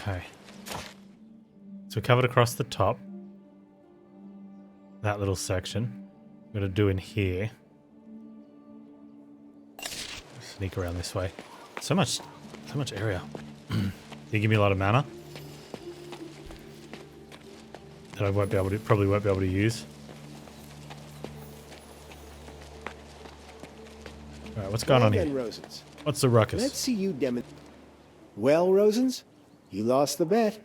Okay. So we covered across the top. That little section. I'm going to do in here. Sneak around this way. So much area. You give me a lot of mana that I probably won't be able to use. Alright, what's going on here? Rosens. What's the ruckus? Let's see you demonstrate. Well, Rosens, you lost the bet.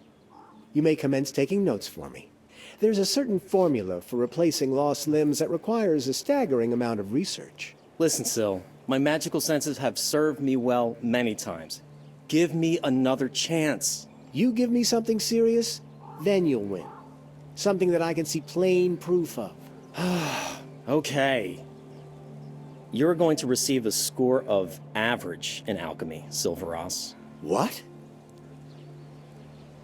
You may commence taking notes for me. There's a certain formula for replacing lost limbs that requires a staggering amount of research. Listen, Syl, my magical senses have served me well many times. Give me another chance. You give me something serious, then you'll win. Something that I can see plain proof of. Okay. You're going to receive a score of average in alchemy, Silveros. What?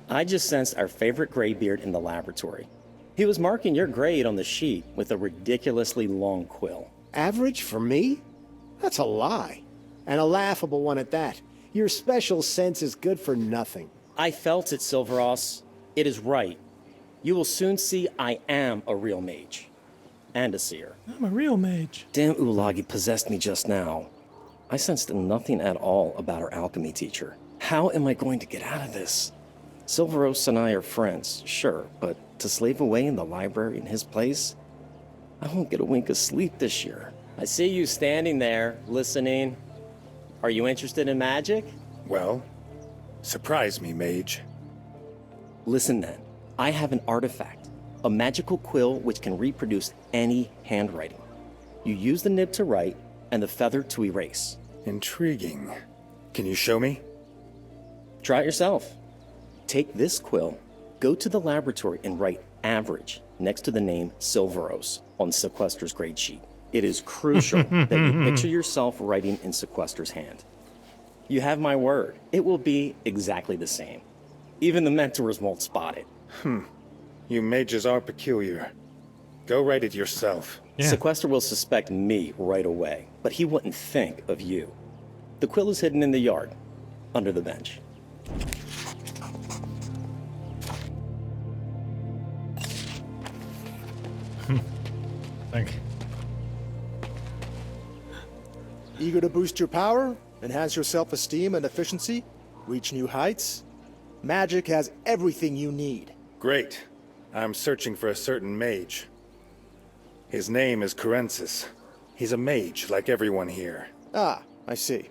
I just sensed our favorite graybeard in the laboratory. He was marking your grade on the sheet with a ridiculously long quill. Average for me? That's a lie. And a laughable one at that. Your special sense is good for nothing. I felt it, Silveros. It is right. You will soon see I am a real mage. And a seer. I'm a real mage. Damn Ulagi possessed me just now. I sensed nothing at all about our alchemy teacher. How am I going to get out of this? Silveros and I are friends, sure, but to slave away in the library in his place? I won't get a wink of sleep this year. I see you standing there, listening. Are you interested in magic? Well, surprise me, mage. Listen then. I have an artifact, a magical quill which can reproduce any handwriting. You use the nib to write and the feather to erase. Intriguing. Can you show me? Try it yourself. Take this quill, go to the laboratory and write average next to the name Silveros on Sequester's grade sheet. It is crucial that you picture yourself writing in Sequester's hand. You have my word. It will be exactly the same. Even the mentors won't spot it. You mages are peculiar. Go write it yourself. Yeah. Sequester will suspect me right away, but he wouldn't think of you. The quill is hidden in the yard, under the bench. Thank you. Eager to boost your power, enhance your self-esteem and efficiency, reach new heights? Magic has everything you need. Great. I'm searching for a certain mage. His name is Kurensis. He's a mage, like everyone here. Ah, I see.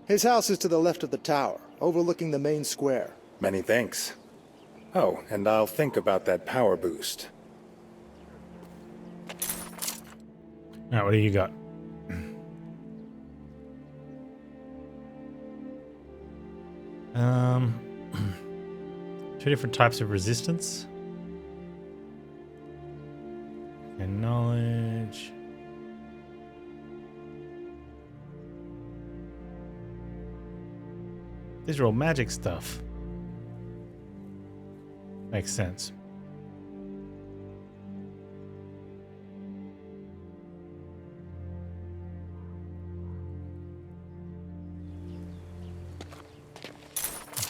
His house is to the left of the tower, overlooking the main square. Many thanks. Oh, and I'll think about that power boost. Alright, what do you got? Two different types of resistance. And knowledge. These are all magic stuff. Makes sense.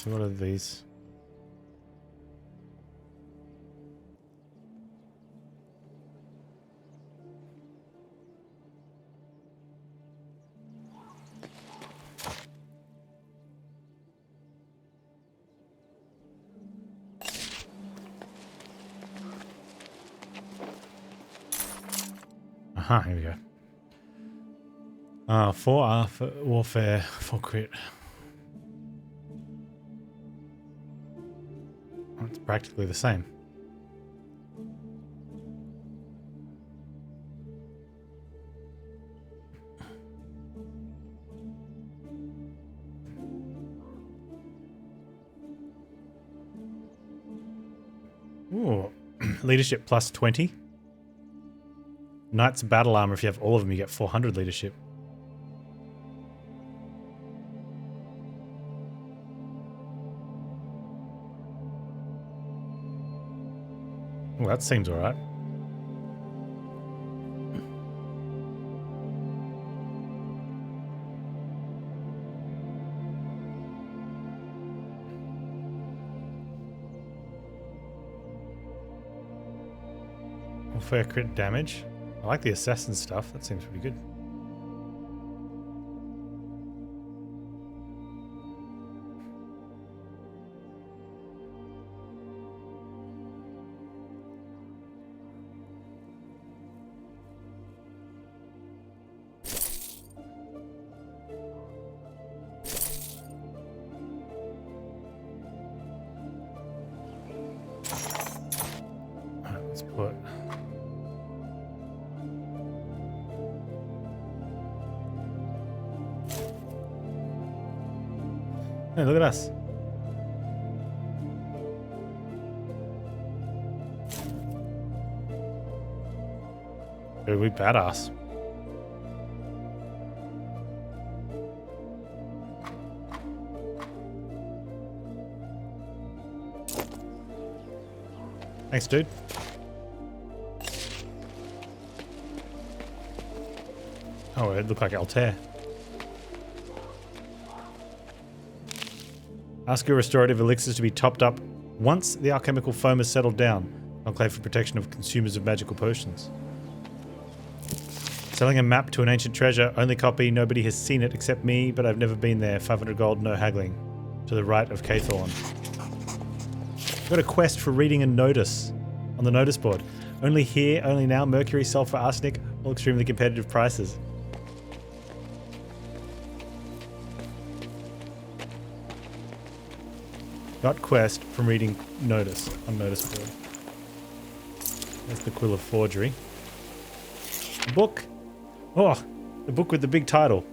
So what are these? Aha, here we go. 4R for warfare, 4 crit. It's practically the same. Ooh, leadership plus 20. Knight's battle armor, if you have all of them, you get 400 leadership. Well, that seems alright. fair crit damage. I like the assassin stuff. That seems pretty good. Let's put... Hey, look at us. Dude, we badass. Thanks, dude. Oh, it looked like Altair. Ask your restorative elixirs to be topped up once the alchemical foam has settled down. Enclave for protection of consumers of magical potions. Selling a map to an ancient treasure. Only copy. Nobody has seen it except me, but I've never been there. 500 gold, no haggling. To the right of Cathorn. Got a quest for reading a notice on the notice board. Only here, only now. Mercury, sulfur, arsenic. All extremely competitive prices. Got quest from reading notice on notice board. That's the Quill of Forgery. Book. Oh, the book with the big title.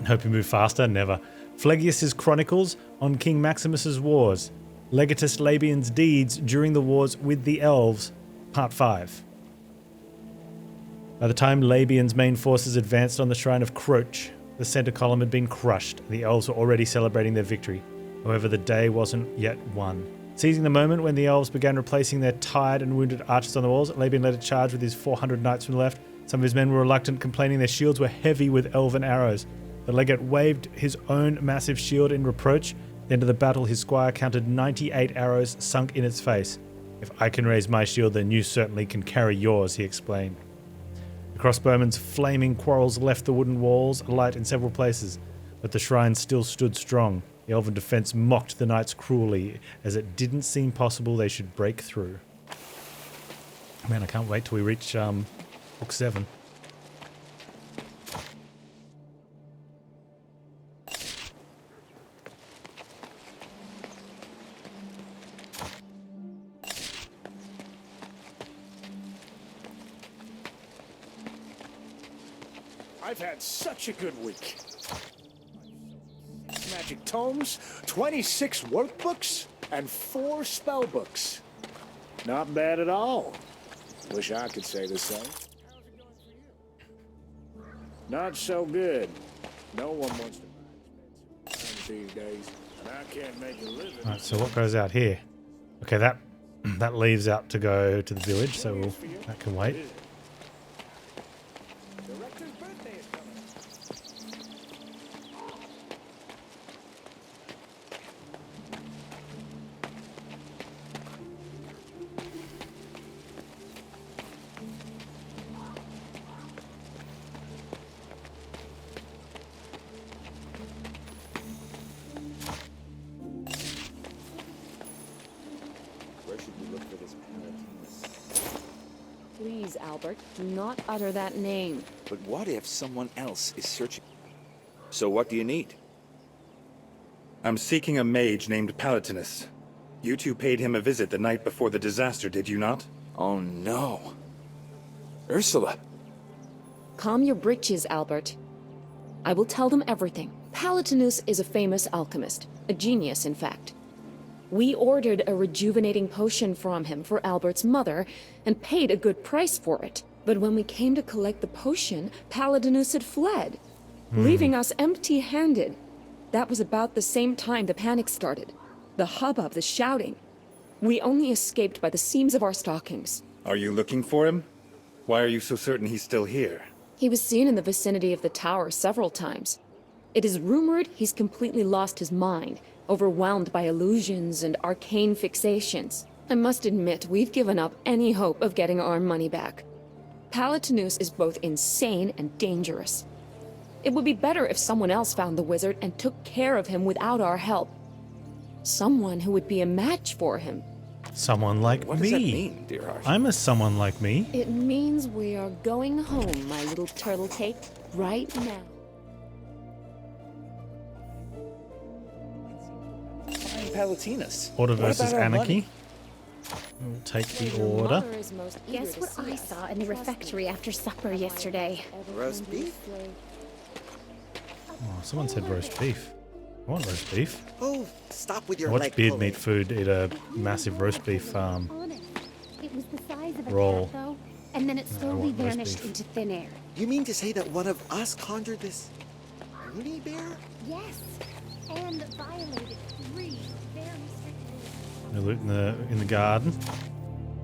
Hope you move faster. Never. Phlegyas's Chronicles on King Maximus's Wars. Legatus Labian's Deeds during the wars with the Elves. Part 5. By the time Labian's main forces advanced on the Shrine of Croach, the center column had been crushed, and the elves were already celebrating their victory. However, the day wasn't yet won. Seizing the moment when the elves began replacing their tired and wounded archers on the walls, Labian led a charge with his 400 knights from the left. Some of his men were reluctant, complaining their shields were heavy with elven arrows. The legate waved his own massive shield in reproach. At the end of the battle, his squire counted 98 arrows sunk in its face. If I can raise my shield, then you certainly can carry yours, he explained. The crossbowmen's flaming quarrels left the wooden walls alight in several places, but the shrine still stood strong. The elven defense mocked the knights cruelly, as it didn't seem possible they should break through. Man, I can't wait till we reach book 7. I've had such a good week. Magic tomes, 26 workbooks, and 4 spell books. Not bad at all. Wish I could say the same. How's it going for you? Not so good. No one wants to buy expensive things these days, and I can't make a living. Alright, so what goes out here? Okay, that leaves out to go to the village, so that can wait. Please, Albert, do not utter that name. But what if someone else is searching? So what do you need? I'm seeking a mage named Palatinus. You two paid him a visit the night before the disaster, did you not? Oh no. Ursula. Calm your britches, Albert. I will tell them everything. Palatinus is a famous alchemist. A genius, in fact. We ordered a rejuvenating potion from him for Albert's mother, and paid a good price for it. But when we came to collect the potion, Palatinus had fled, leaving us empty-handed. That was about the same time the panic started. The hubbub, the shouting. We only escaped by the seams of our stockings. Are you looking for him? Why are you so certain he's still here? He was seen in the vicinity of the tower several times. It is rumored he's completely lost his mind, overwhelmed by illusions and arcane fixations. I must admit, we've given up any hope of getting our money back. Palatinus is both insane and dangerous. It would be better if someone else found the wizard and took care of him without our help. Someone who would be a match for him. Someone like What me. does that mean, dear heart? I'm a someone like me. It means we are going home, my little turtle cake, right now. Find Palatinus. Order What versus about our anarchy. money? We'll take the Your order. mother is most eager Guess to what see I us. saw in the Trust me. refectory after supper yesterday? Roast beef? Oh, someone said roast beef. I want roast beef. Oh, stop with your I watch leg Beard pulling. Meat Food eat a massive roast beef Honest. It was the size of a roll. cat, though, and then it slowly want roast vanished beef. into thin air. You mean to say that one of us conjured this loony bear? Yes, and violated 3 very strict rules. No loot in the garden.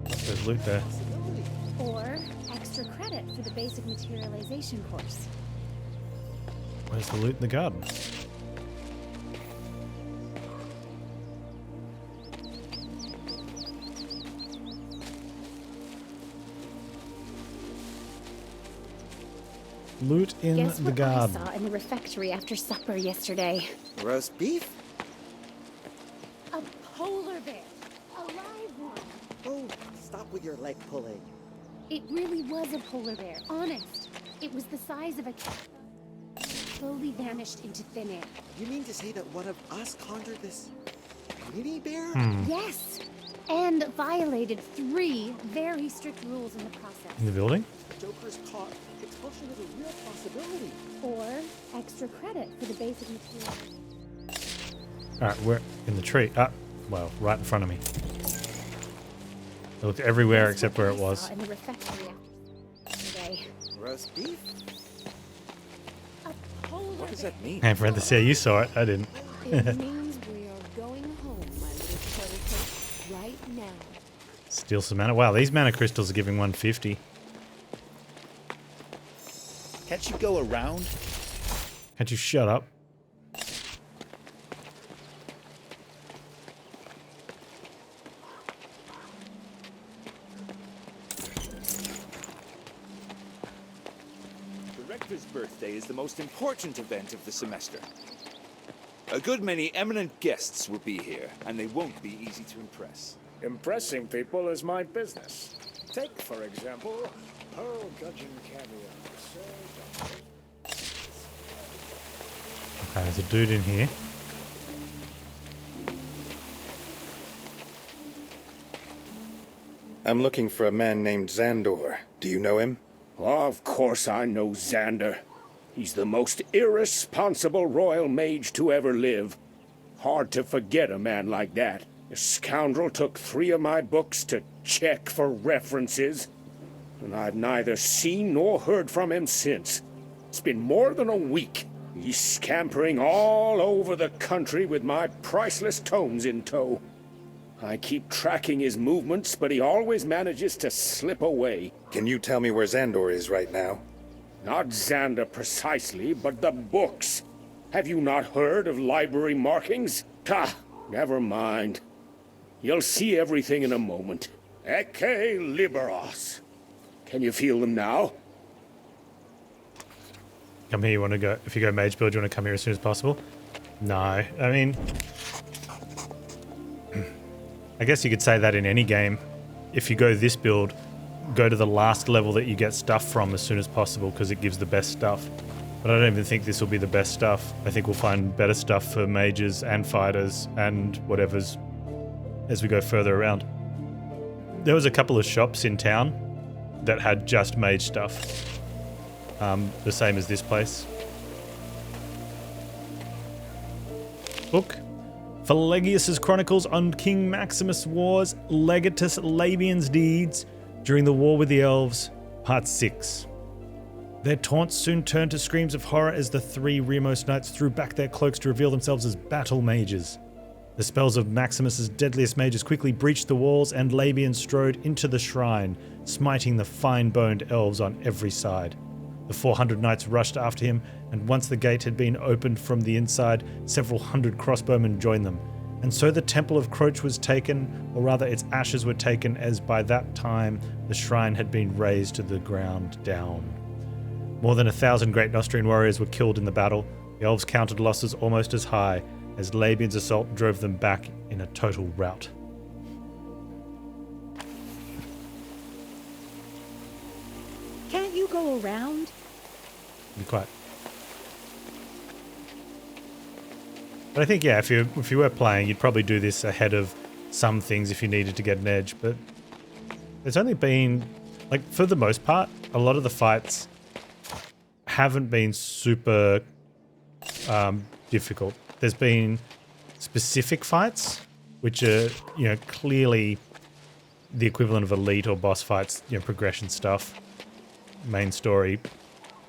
There's loot there. Possibility. Or extra credit for the basic materialization course. Where's the loot in the garden? Loot in Guess the what garden. I saw in the refectory after supper yesterday? Roast beef? A polar bear. A live one. Oh, stop with your leg pulling. It really was a polar bear, honest. It was the size of a cat. Slowly vanished into thin air. You mean to say that one of us conjured this loony bear? Yes, and violated 3 very strict rules in the process. In the building? Joker's caught. Expulsion is a real possibility. Or extra credit for the basic material. Alright, we're in the tree. Ah, well, right in front of me. I looked everywhere Guess except what where I it was. saw in the refectory after yesterday. Roast beef? A polar What does bear. that mean? And parenthesis, yeah, you saw it. I didn't. It means we are going home, my little turtle cake, right now. Steal some mana. Wow, these mana crystals are giving 150. Can't you go around? Can't you shut up? The Rector's birthday is the most important event of the semester. A good many eminent guests will be here, and they won't be easy to impress. Impressing people is my business. Take, for example, Pearl Judging Cameo. Okay, there's a dude in here. I'm looking for a man named Xandor. Do you know him? Of course I know Xander. He's the most irresponsible royal mage to ever live. Hard to forget a man like that. The scoundrel took 3 of my books to check for references, and I've neither seen nor heard from him since. It's been more than a week. He's scampering all over the country with my priceless tomes in tow. I keep tracking his movements, but he always manages to slip away. Can you tell me where Xandor is right now? Not Xander precisely, but the books. Have you not heard of library markings? Ah, never mind. You'll see everything in a moment. Ecce liberos. Can you feel them now? Come here, you want to go? If you go mage build, you want to come here as soon as possible? No, I mean, I guess you could say that in any game. If you go this build, go to the last level that you get stuff from as soon as possible because it gives the best stuff. But I don't even think this will be the best stuff. I think we'll find better stuff for mages and fighters and whatever's as we go further around. There was a couple of shops in town that had just mage stuff. The same as this place. Book. Pelagius's Chronicles on King Maximus' Wars, Legatus Labian's Deeds during the War with the Elves, Part 6. Their taunts soon turned to screams of horror as the 3 rearmost knights threw back their cloaks to reveal themselves as battle mages. The spells of Maximus's deadliest mages quickly breached the walls, and Labian strode into the shrine, smiting the fine-boned elves on every side. The 400 knights rushed after him, and once the gate had been opened from the inside, several hundred crossbowmen joined them. And so the Temple of Croach was taken, or rather its ashes were taken, as by that time the shrine had been razed to the ground down. More than 1,000 great Nostrian warriors were killed in the battle. The elves counted losses almost as high, as Labian's assault drove them back in a total rout. Can't you go around? Be quiet. But I think, yeah, if you were playing, you'd probably do this ahead of some things if you needed to get an edge. But there's only been, like, for the most part, a lot of the fights haven't been super difficult. There's been specific fights, which are, you know, clearly the equivalent of elite or boss fights, you know, progression stuff, main story.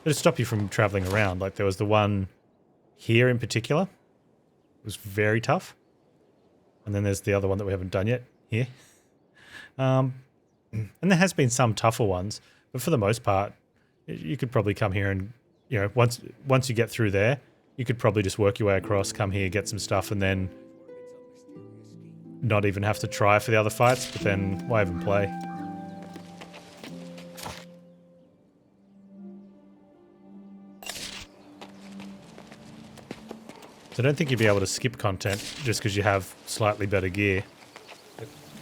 It'll stop you from traveling around. Like, there was the one here in particular. It was very tough. And then there's the other one that we haven't done yet here. And there has been some tougher ones, but for the most part, you could probably come here and, you know, once you get through there, you could probably just work your way across, come here, get some stuff, and then not even have to try for the other fights, but then why even play? So I don't think you'd be able to skip content just because you have slightly better gear.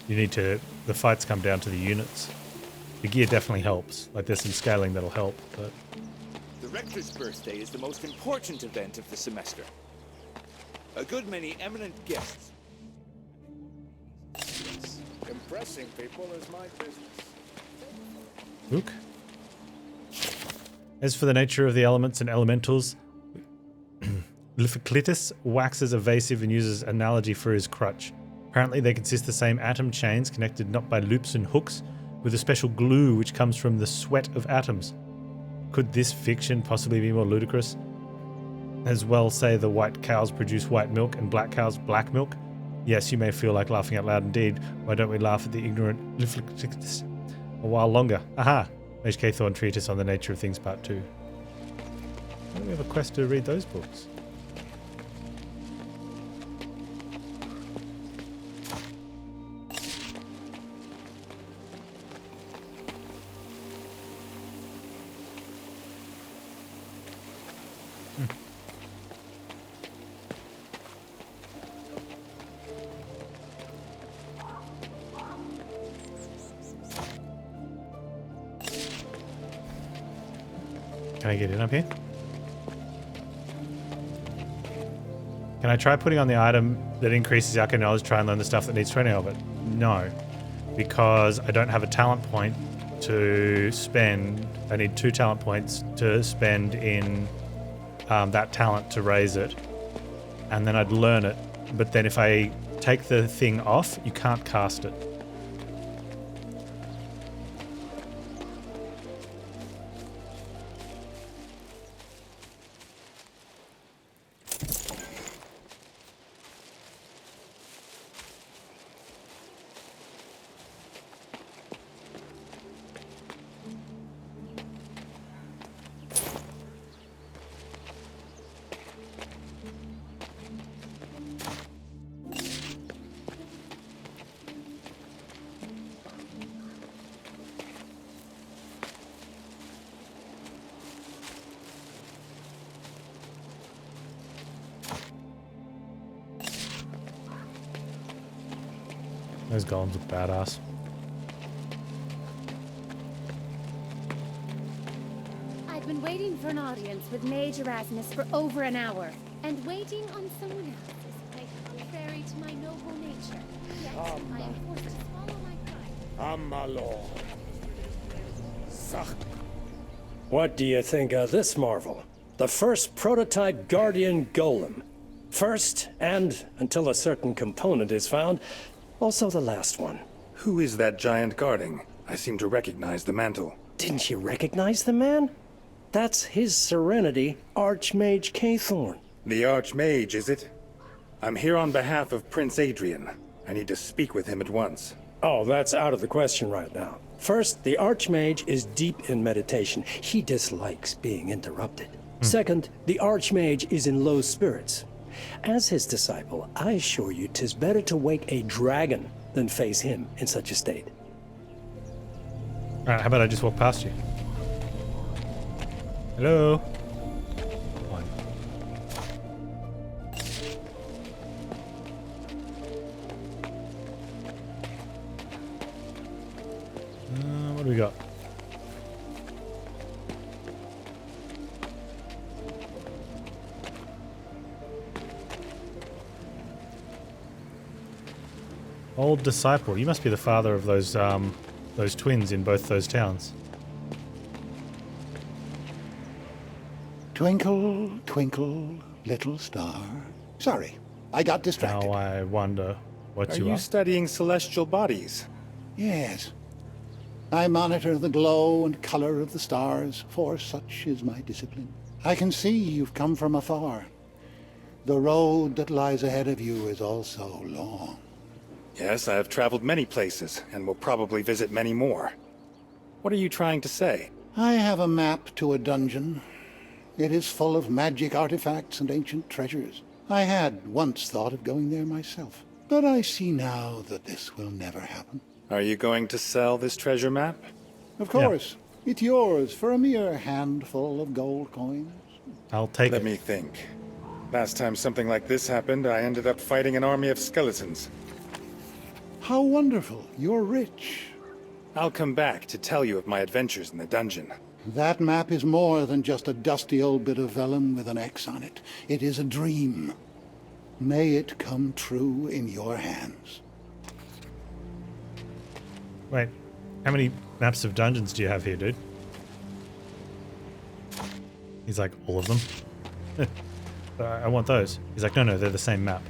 You need to... The fights come down to the units. The gear definitely helps. Like, there's some scaling that'll help, but... The Rector's birthday is the most important event of the semester. A good many eminent guests. Impressing people is my business. Look. As for the nature of the elements and elementals, Liphiclitus waxes evasive and uses analogy for his crutch. Apparently they consist of the same atom chains connected not by loops and hooks, with a special glue which comes from the sweat of atoms. Could this fiction possibly be more ludicrous? As well say the white cows produce white milk and black cows black milk. Yes, you may feel like laughing out loud indeed. Why don't we laugh at the ignorant Liphiclitus a while longer? Aha! Mage K. Thorne Treatise on the Nature of Things Part 2. Why don't we have a quest to read those books? Can I get in up here? Can I try putting on the item that increases the arcane knowledge, try and learn the stuff that needs training of it? No. Because I don't have a talent point to spend. I need 2 talent points to spend in that talent to raise it. And then I'd learn it. But then if I take the thing off, you can't cast it. Those golems look badass. I've been waiting for an audience with Mage Erasmus for over an hour, and waiting on someone else is quite contrary to my noble nature. Yet, I am forced to swallow my pride. Amalor. What do you think of this marvel? The first prototype Guardian Golem. First, and until a certain component is found, also the last one. Who is that giant guarding? I seem to recognize the mantle. Didn't you recognize the man? That's His Serenity, Archmage K-Thorne. The Archmage, is it? I'm here on behalf of Prince Adrian. I need to speak with him at once. Oh, that's out of the question right now. First, the Archmage is deep in meditation. He dislikes being interrupted. Second, the Archmage is in low spirits. As his disciple, I assure you 'tis better to wake a dragon than face him in such a state. Alright, how about I just walk past you? Hello? One. What do we got? Old disciple. You must be the father of those twins in both those towns. Twinkle, twinkle, little star. Sorry, I got distracted. Now I wonder what Are you studying celestial bodies? Yes. I monitor the glow and color of the stars, for such is my discipline. I can see you've come from afar. The road that lies ahead of you is also long. Yes, I have traveled many places, and will probably visit many more. What are you trying to say? I have a map to a dungeon. It is full of magic artifacts and ancient treasures. I had once thought of going there myself, but I see now that this will never happen. Are you going to sell this treasure map? Of course. Yeah. It's yours for a mere handful of gold coins. I'll take it. Let me think. Last time something like this happened, I ended up fighting an army of skeletons. How wonderful. You're rich. I'll come back to tell you of my adventures in the dungeon. That map is more than just a dusty old bit of vellum with an X on it. It is a dream. May it come true in your hands. Wait, how many maps of dungeons do you have here, dude? He's like, all of them? I want those. He's like, no, they're the same map.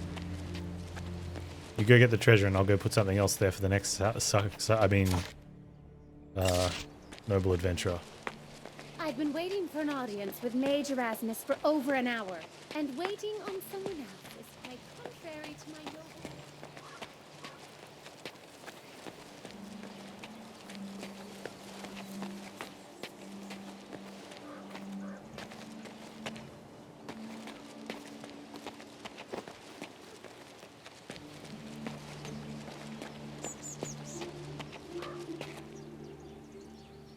You go get the treasure and I'll go put something else there for the next, noble adventurer. I've been waiting for an audience with Mage Erasmus for over an hour, and waiting on someone else is quite contrary to my noble...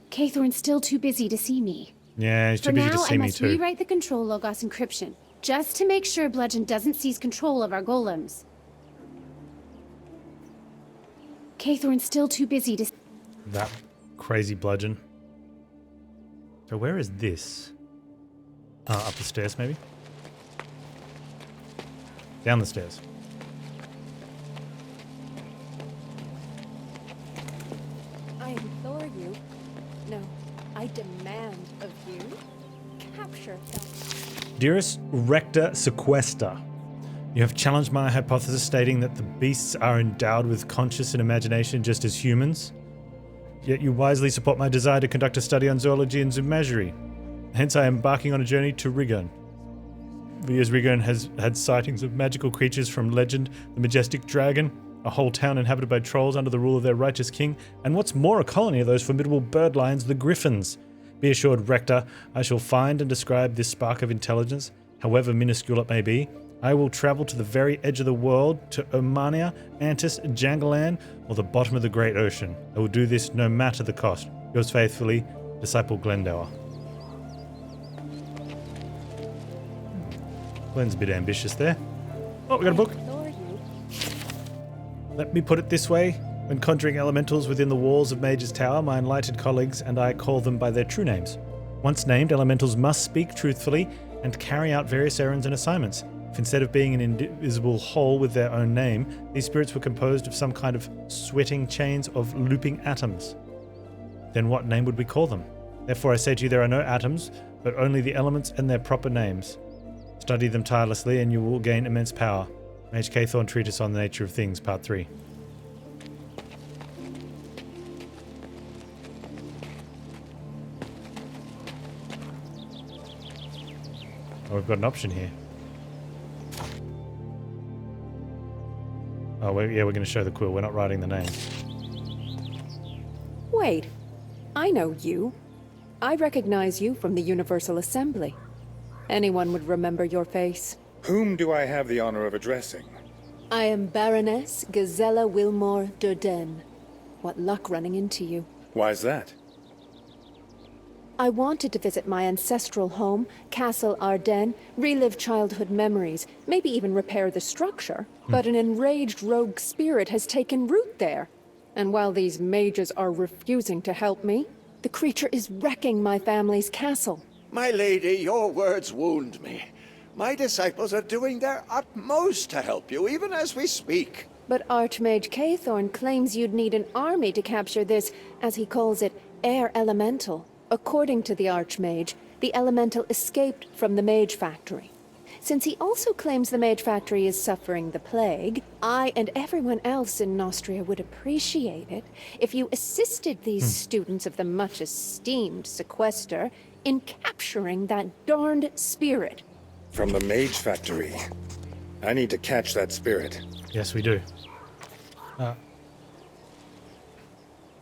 Caithorn's still too busy to see me. Yeah, he's too busy to see me too. For now, I must rewrite the control logos encryption, just to make sure Bludgeon doesn't seize control of our golems. Caithorn's still too busy to... That crazy Bludgeon. So where is this? Up the stairs, maybe? Down the stairs. I implore you. No, I demand of you. Capture them. Dearest Rector Sequester, you have challenged my hypothesis stating that the beasts are endowed with conscience and imagination just as humans. Yet you wisely support my desire to conduct a study on zoology and zoomagery. Hence I am embarking on a journey to Rigon. For years Rigon has had sightings of magical creatures from legend, the majestic dragon, a whole town inhabited by trolls under the rule of their righteous king, and what's more, a colony of those formidable bird lions, the griffins. Be assured, Rector, I shall find and describe this spark of intelligence, however minuscule it may be. I will travel to the very edge of the world, to Omania, Antis, Jangalan, or the bottom of the great ocean. I will do this no matter the cost. Yours faithfully, Disciple Glendower. Glen's a bit ambitious there. Oh, we got a book. Let me put it this way. When conjuring elementals within the walls of Mage's Tower, my enlightened colleagues and I call them by their true names. Once named, elementals must speak truthfully and carry out various errands and assignments. If instead of being an indivisible whole with their own name, these spirits were composed of some kind of sweating chains of looping atoms, then what name would we call them? Therefore I say to you, there are no atoms, but only the elements and their proper names. Study them tirelessly and you will gain immense power. Mage Caithorn Treatise on the Nature of Things, Part 3. Oh, we've got an option here. Oh, we're going to show the quill. We're not writing the name. Wait, I know you. I recognize you from the Universal Assembly. Anyone would remember your face. Whom do I have the honor of addressing? I am Baroness Gazella Wilmore Durden. What luck running into you. Why's that? I wanted to visit my ancestral home, Castle Ardennes, relive childhood memories, maybe even repair the structure. But an enraged rogue spirit has taken root there. And while these mages are refusing to help me, the creature is wrecking my family's castle. My lady, your words wound me. My disciples are doing their utmost to help you, even as we speak. But Archmage Cathorn claims you'd need an army to capture this, as he calls it, air elemental. According to the Archmage, the elemental escaped from the Mage Factory. Since he also claims the Mage Factory is suffering the plague, I and everyone else in Nostria would appreciate it if you assisted these students of the much-esteemed Sequester in capturing that darned spirit. From the Mage Factory. I need to catch that spirit. Yes, we do.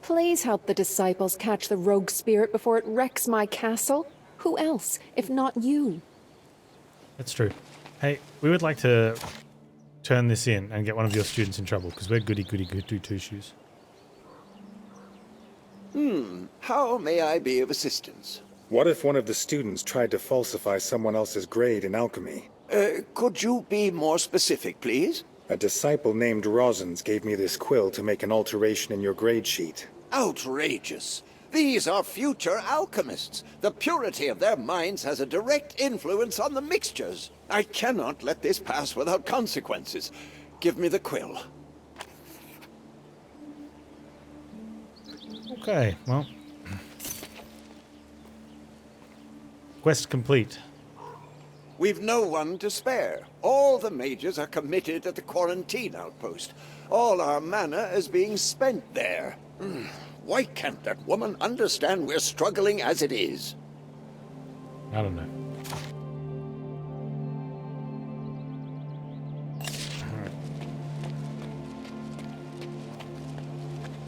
Please help the disciples catch the rogue spirit before it wrecks my castle. Who else, if not you? That's true. Hey, we would like to turn this in and get one of your students in trouble, because we're goody two-shoes. How may I be of assistance? What if one of the students tried to falsify someone else's grade in alchemy? Could you be more specific, please? A disciple named Rosens gave me this quill to make an alteration in your grade sheet. Outrageous. These are future alchemists. The purity of their minds has a direct influence on the mixtures. I cannot let this pass without consequences. Give me the quill. Okay, well. Quest complete. We've no one to spare. All the mages are committed at the quarantine outpost. All our mana is being spent there. Why can't that woman understand we're struggling as it is? I don't know. Alright.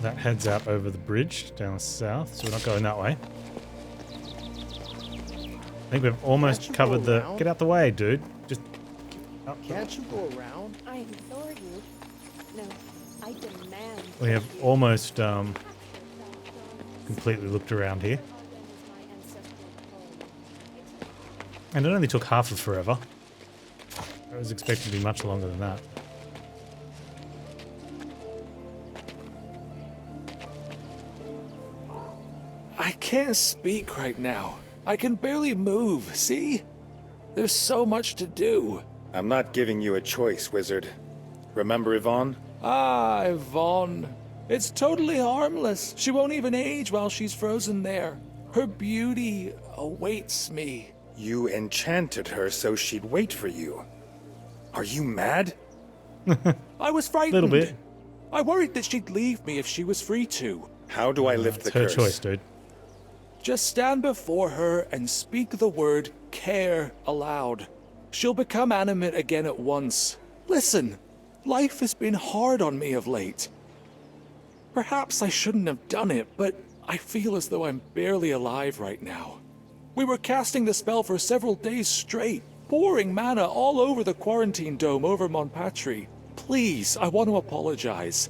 That heads out over the bridge down south, so we're not going that way. I think we've almost covered the... Get out the way, dude. Just... Oh. Can't you go around? I implore you. No, I demand. We have almost completely looked around here. And it only took half of forever. I was expecting to be much longer than that. I can't speak right now. I can barely move, see? There's so much to do. I'm not giving you a choice, wizard. Remember Yvonne? Ah, Yvonne. It's totally harmless. She won't even age while she's frozen there. Her beauty awaits me. You enchanted her so she'd wait for you. Are you mad? I was frightened. Little bit. I worried that she'd leave me if she was free to. How do I lift the curse? It's her choice, dude. Just stand before her and speak the word care aloud. She'll become animate again at once. Listen, life has been hard on me of late. Perhaps I shouldn't have done it, but I feel as though I'm barely alive right now. We were casting the spell for several days straight, pouring mana all over the quarantine dome over Montpatry. Please, I want to apologize.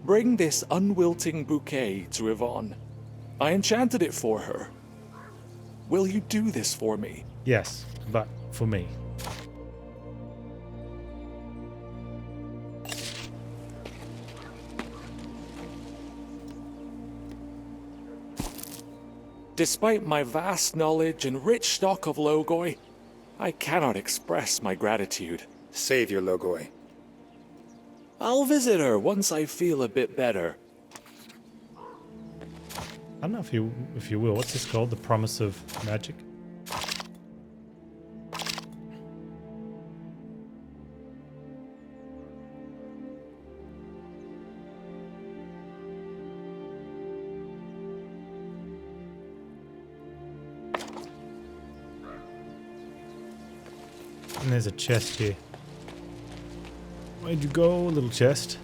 Bring this unwilting bouquet to Yvonne. I enchanted it for her. Will you do this for me? Yes, but for me. Despite my vast knowledge and rich stock of Logoi, I cannot express my gratitude. Saviour Logoi. I'll visit her once I feel a bit better. I don't know if you will. What's this called? The Promise of Magic? And there's a chest here. Where'd you go, little chest?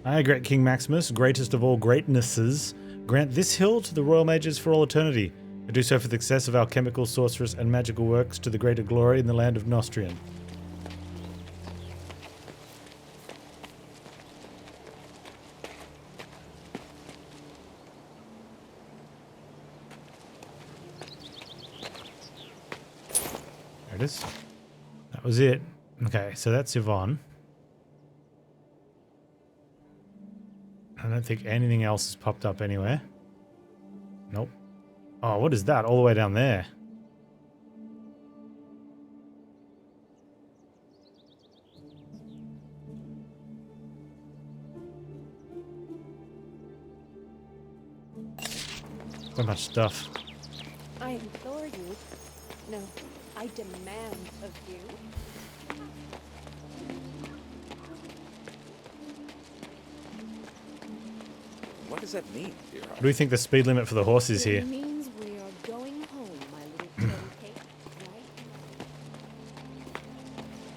I, great King Maximus, greatest of all greatnesses, grant this hill to the royal mages for all eternity. I do so for the success of alchemical, sorcerous, and magical works to the greater glory in the land of Nostria. There it is. That was it. Okay, so that's Yvonne. I don't think anything else has popped up anywhere. Nope. Oh, what is that all the way down there? So much stuff. I implore you. No, I demand of you. What does that mean, dear? What do you think the speed limit for the horse is here? It means we are going home, my little teddy cake.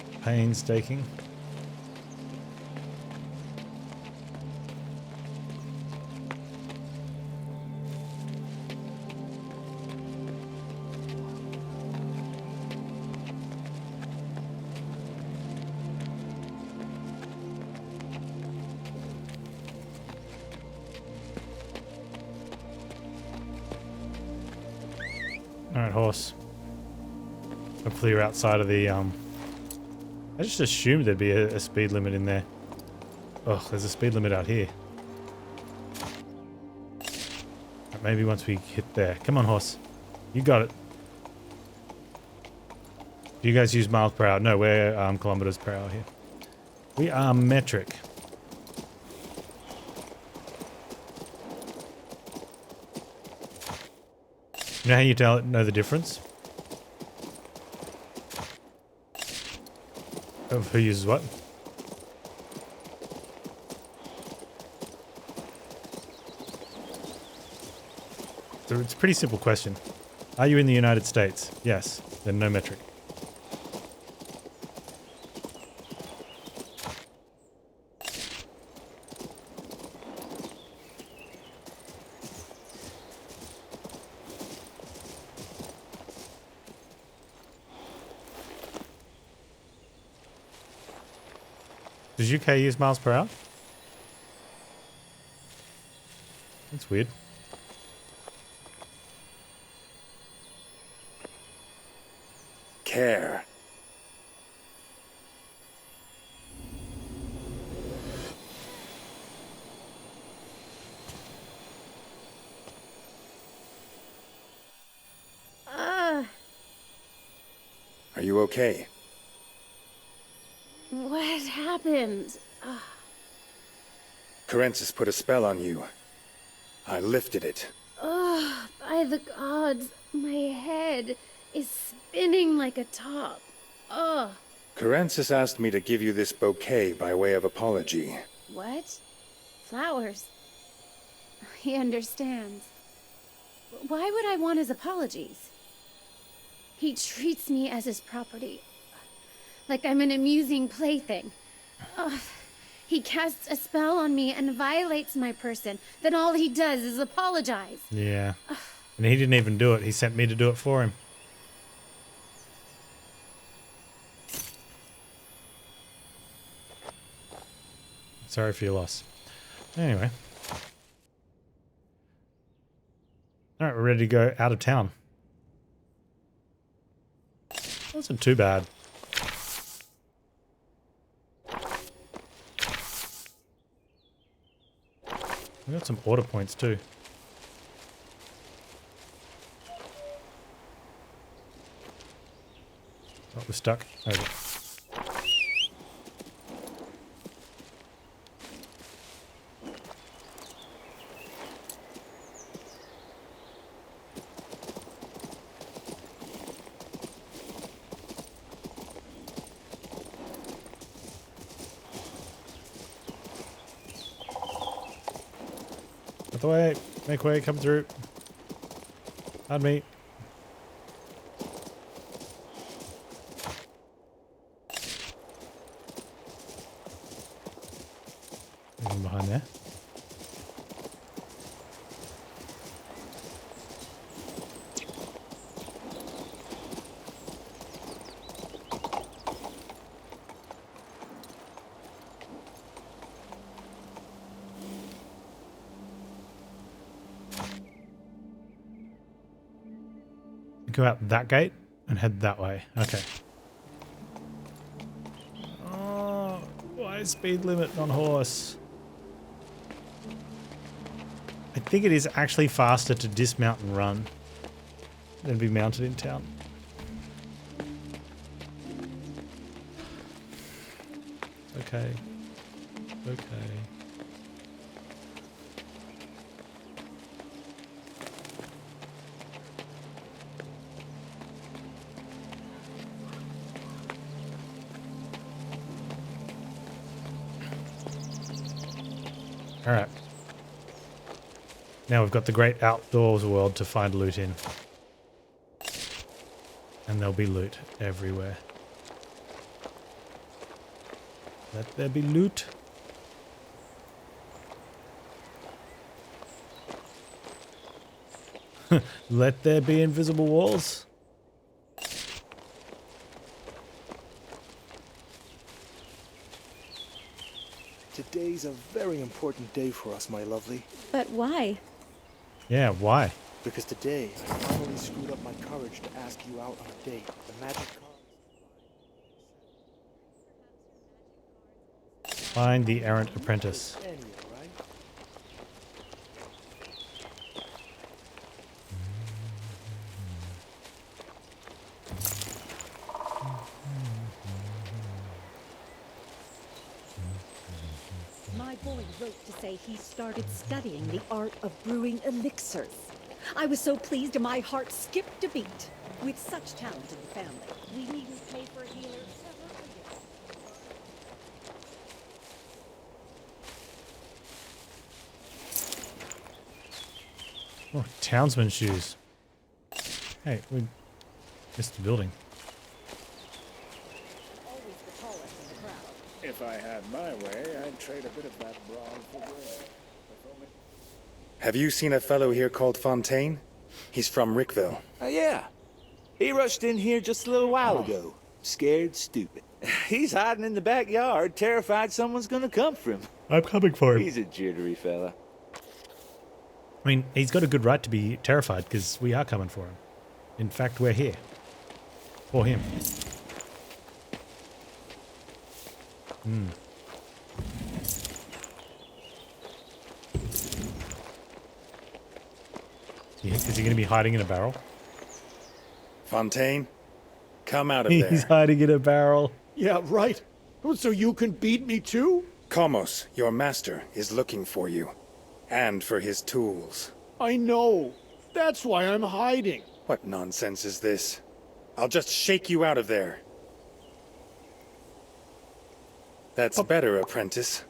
Right? Painstaking. Alright, horse. Hopefully you're outside of the, I just assumed there'd be a speed limit in there. Oh, there's a speed limit out here. Maybe once we hit there. Come on, horse. You got it. Do you guys use miles per hour? No, we're kilometers per hour here. We are metric. You know how you know the difference? Of who uses what? So it's a pretty simple question. Are you in the United States? Yes. Then no metric. Does UK use miles per hour? That's weird. Care. Are you okay? What happened? Corensis put a spell on you. I lifted it. Oh, by the gods, my head is spinning like a top. Oh. Corensis asked me to give you this bouquet by way of apology. What? Flowers? He understands. Why would I want his apologies? He treats me as his property. Like I'm an amusing plaything. Ugh. He casts a spell on me and violates my person. Then all he does is apologize. Yeah. And he didn't even do it. He sent me to do it for him. Sorry for your loss. Anyway. Alright, we're ready to go out of town. Wasn't too bad. We got some order points too. Oh, we're stuck. Okay. Out the way, make way, come through. Pardon me. Anything behind there? Go out that gate and head that way. Okay. Oh, why speed limit on horse? I think it is actually faster to dismount and run than be mounted in town. Okay. Okay. Alright. Now we've got the great outdoors world to find loot in. And there'll be loot everywhere. Let there be loot. Let there be invisible walls. Today's a very important day for us, my lovely. But why? Yeah, why? Because today, I finally screwed up my courage to ask you out on a date. The magic cards. Find the errant apprentice. My boy wrote to say he started studying the art of brewing elixirs. I was so pleased and my heart skipped a beat. With such talent in the family, we needn't pay for a healer ever again. Oh, townsman shoes. Hey, we missed the building. If I had my way, I'd trade a bit of that brawn for gold. Have you seen a fellow here called Fontaine? He's from Rickville. Yeah. He rushed in here just a little while ago. Scared stupid. He's hiding in the backyard, terrified someone's gonna come for him. I'm coming for him. He's a jittery fella. I mean, he's got a good right to be terrified because we are coming for him. In fact, we're here. For him. Hmm. Is he going to be hiding in a barrel? Fontaine, come out of there. He's hiding in a barrel. Yeah, right. So you can beat me too? Komos, your master, is looking for you. And for his tools. I know. That's why I'm hiding. What nonsense is this? I'll just shake you out of there. That's better, apprentice.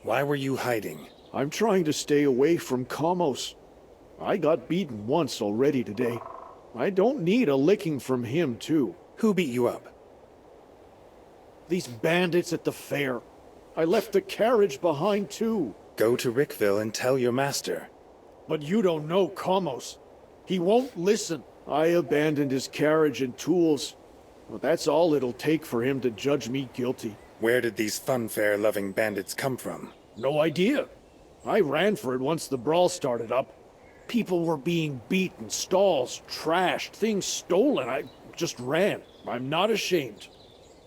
Why were you hiding? I'm trying to stay away from Komos. I got beaten once already today. I don't need a licking from him, too. Who beat you up? These bandits at the fair. I left the carriage behind, too. Go to Rickville and tell your master. But you don't know Komos. He won't listen. I abandoned his carriage and tools. Well, that's all it'll take for him to judge me guilty. Where did these funfair-loving bandits come from? No idea. I ran for it once the brawl started up. People were being beaten, stalls trashed, things stolen. I just ran. I'm not ashamed.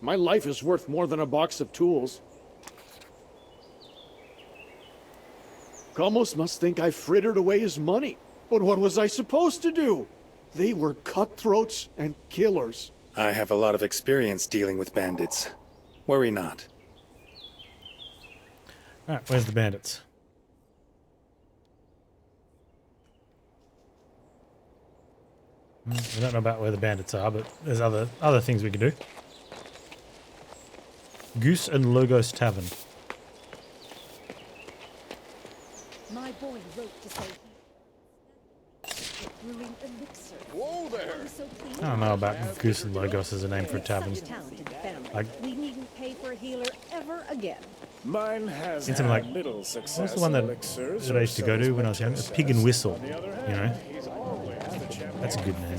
My life is worth more than a box of tools. Komos must think I frittered away his money. But what was I supposed to do? They were cutthroats and killers. I have a lot of experience dealing with bandits. Worry not. Alright, where's the bandits? We don't know about where the bandits are, but there's other things we can do. Goose and Logos Tavern. My boy wrote to say brewing elixir. Whoa there! I don't know about Goose and Logos as a name for a tavern. We needn't pay for a healer ever again. Mine has It's like, little success. what's the one that I used to go to when I was young? A Pig and Whistle, you know? That's a good name.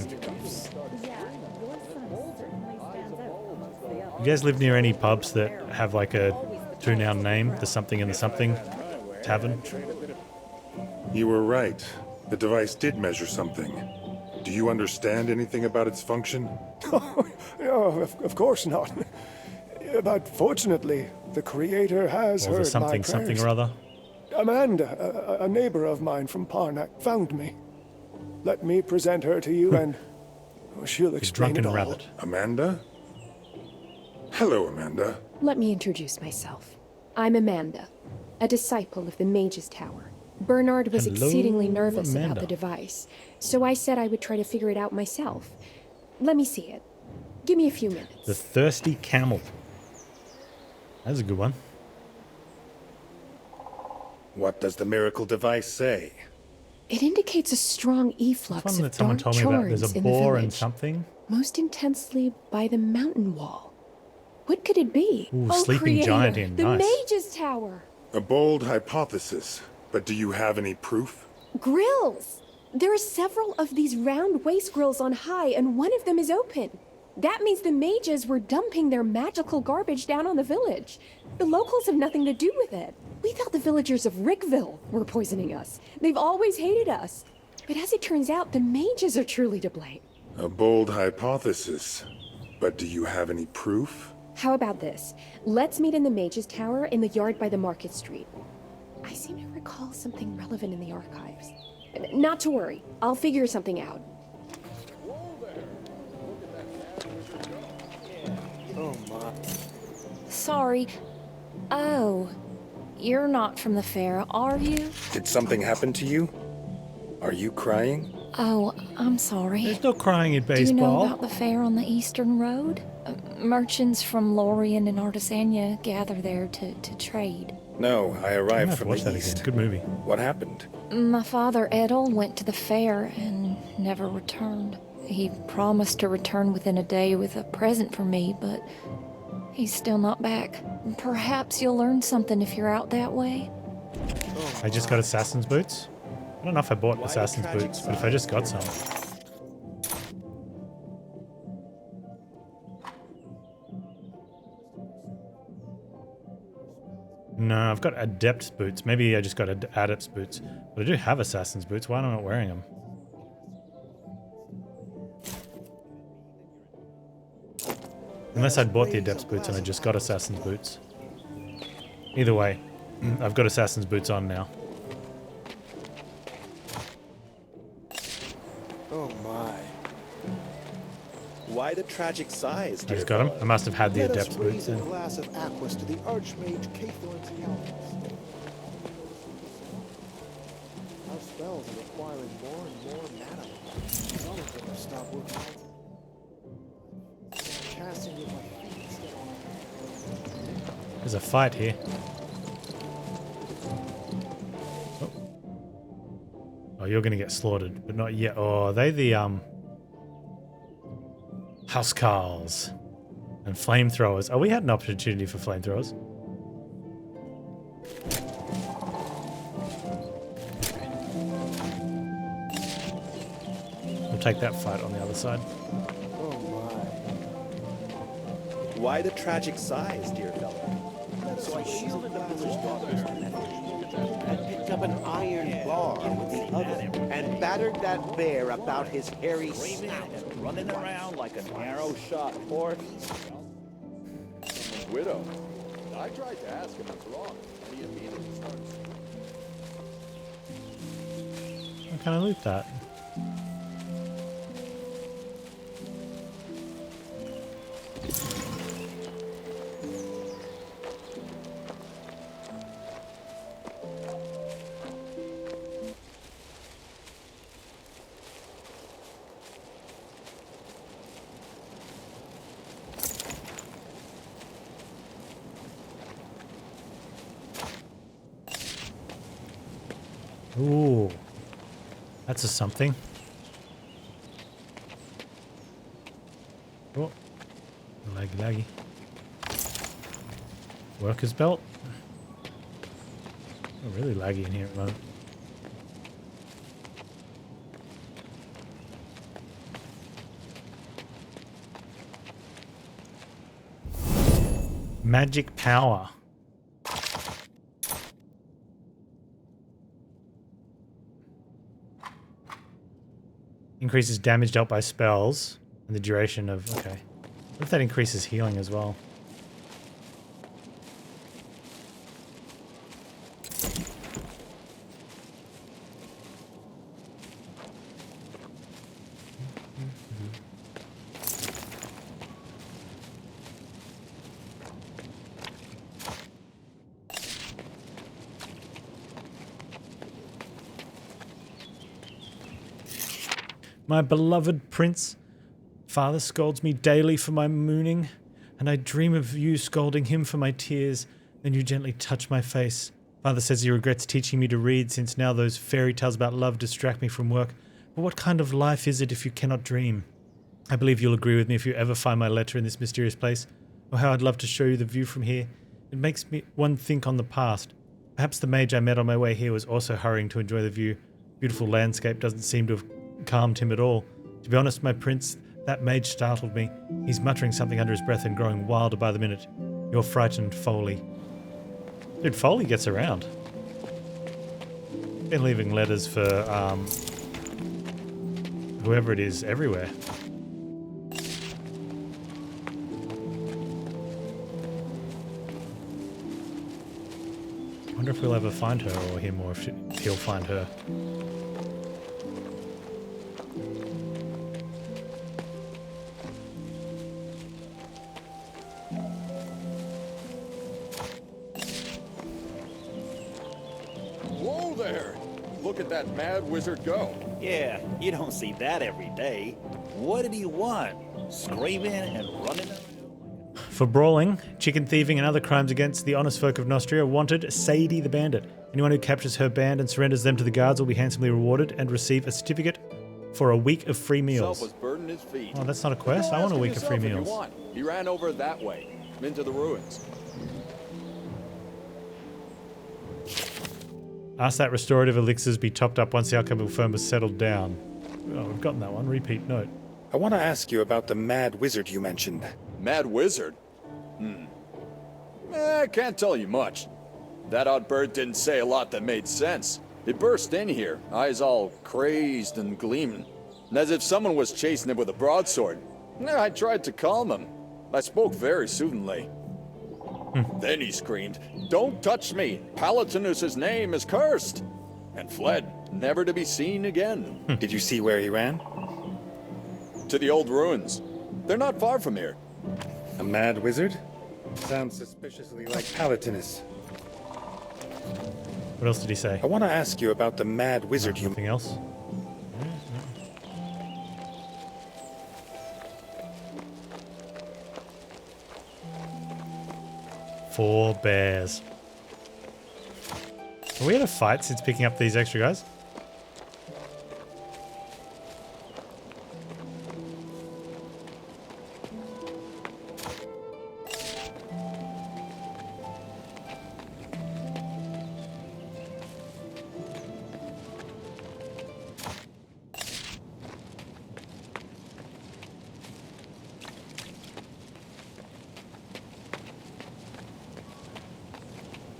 You guys live near any pubs that have like a two-noun name? The something and the something tavern? You were right. The device did measure something. Do you understand anything about its function? No, of course not. But fortunately, the Creator has Or heard was it something, my prayers. something or other? Amanda, a neighbor of mine from Parnak, found me. Let me present her to you, and she'll explain it drunken all. rabbit. Amanda? Hello, Amanda. Let me introduce myself. I'm Amanda, a disciple of the Mage's Tower. Bernard was Hello, exceedingly nervous Amanda. about the device, so I said I would try to figure it out myself. Let me see it. Give me a few minutes. The Thirsty Camel. That's a good one. What does the miracle device say? It indicates a strong efflux One of that someone dark told me about. charms There's a in the boar and village, something. most intensely by the mountain wall. What could it be? Ooh, Oh, sleeping Creator, giant in. the Nice. Mage's Tower! A bold hypothesis, but do you have any proof? Grills! There are several of these round waste grills on high, and one of them is open. That means the mages were dumping their magical garbage down on the village. The locals have nothing to do with it. We thought the villagers of Rickville were poisoning us. They've always hated us. But as it turns out, the mages are truly to blame. A bold hypothesis, but do you have any proof? How about this? Let's meet in the Mage's Tower in the yard by the Market Street. I seem to recall something relevant in the archives. Not to worry. I'll figure something out. Oh my. Sorry. Oh, you're not from the fair, are you? Did something happen to you? Are you crying? Oh, I'm sorry. There's no crying in Do you know baseball. about the fair on the Eastern Road? Merchants from Lorien and Artisania gather there to trade. No, I arrived from watch the that east. again. Good movie. What happened? My father, Edel, went to the fair and never returned. He promised to return within a day with a present for me, but he's still not back. Perhaps you'll learn something if you're out that way. I just got assassin's boots. I don't know if I bought assassin's boots, but if I just got some. No, I've got adept boots. Maybe I just got adept's boots. But I do have assassin's boots. Why am I not wearing them? Unless I'd bought the adept's boots and I just got assassin's boots. Either way, I've got assassin's boots on now. Oh my. Why the tragic sighs, I dear just got them. fellow? I must have had the Let us adept's boots raise a in. glass of aquas to the Archmage Cathorn's health. Our spells are requiring more and more mana. Some of them have stopped working. Casting with my feet instead. There's a fight here. Oh, you're gonna get slaughtered, but not yet. Oh, are they the housecarls and flamethrowers? Oh, we had an opportunity for flamethrowers. We'll take that fight on the other side. Oh my. Why the tragic sighs, dear fellow? So I shielded the village daughters and picked up an iron bar with the other and battered that bear about his hairy snout. Running around like an arrow-shot horse. Someone's widow. I tried to ask him what's wrong. He immediately starts. How can I loot that? Ooh, that's a something. Oh, laggy. Worker's belt. Oh, really laggy in here at the moment. Magic power. Increases damage dealt by spells and the duration of... Okay. What if that increases healing as well? My beloved prince, father scolds me daily for my mooning, and I dream of you scolding him for my tears. Then you gently touch my face. Father says he regrets teaching me to read, since now those fairy tales about love distract me from work. But what kind of life is it if you cannot dream? I believe you'll agree with me if you ever find my letter in this mysterious place, or how I'd love to show you the view from here. It makes one think on the past. Perhaps the mage I met on my way here was also hurrying to enjoy the view. Beautiful landscape doesn't seem to have calmed him at all. To be honest, my prince, that mage startled me. He's muttering something under his breath and growing wilder by the minute. You're frightened, Foley. Dude, Foley gets around. Been leaving letters for, whoever it is, everywhere. I wonder if we'll ever find her or him, or if he'll find her. Whoa there! Look at that mad wizard go. Yeah, you don't see that every day. What did he want? Screaming and running? For brawling, chicken thieving, and other crimes against the honest folk of Nostria, wanted Sadie the Bandit. Anyone who captures her band and surrenders them to the guards will be handsomely rewarded and receive a certificate for a week of free meals. Was burning his feet. Oh, that's not a quest? I want a week of free meals. He ran over that way, into the ruins. Ask that restorative elixirs be topped up once the alchemical firm was settled down. Oh, we've gotten that one. Repeat note. I want to ask you about the mad wizard you mentioned. Mad wizard? I can't tell you much. That odd bird didn't say a lot that made sense. It burst in here, eyes all crazed and gleaming, and as if someone was chasing it with a broadsword. I tried to calm him. I spoke very soothingly. Then he screamed, "Don't touch me! Palatinus's name is cursed!" and fled, never to be seen again. Did you see where he ran? To the old ruins. They're not far from here. A mad wizard? Sounds suspiciously like Palatinus. What else did he say? I want to ask you about the mad wizard you... Anything else? Four bears. Have we had a fight since picking up these extra guys?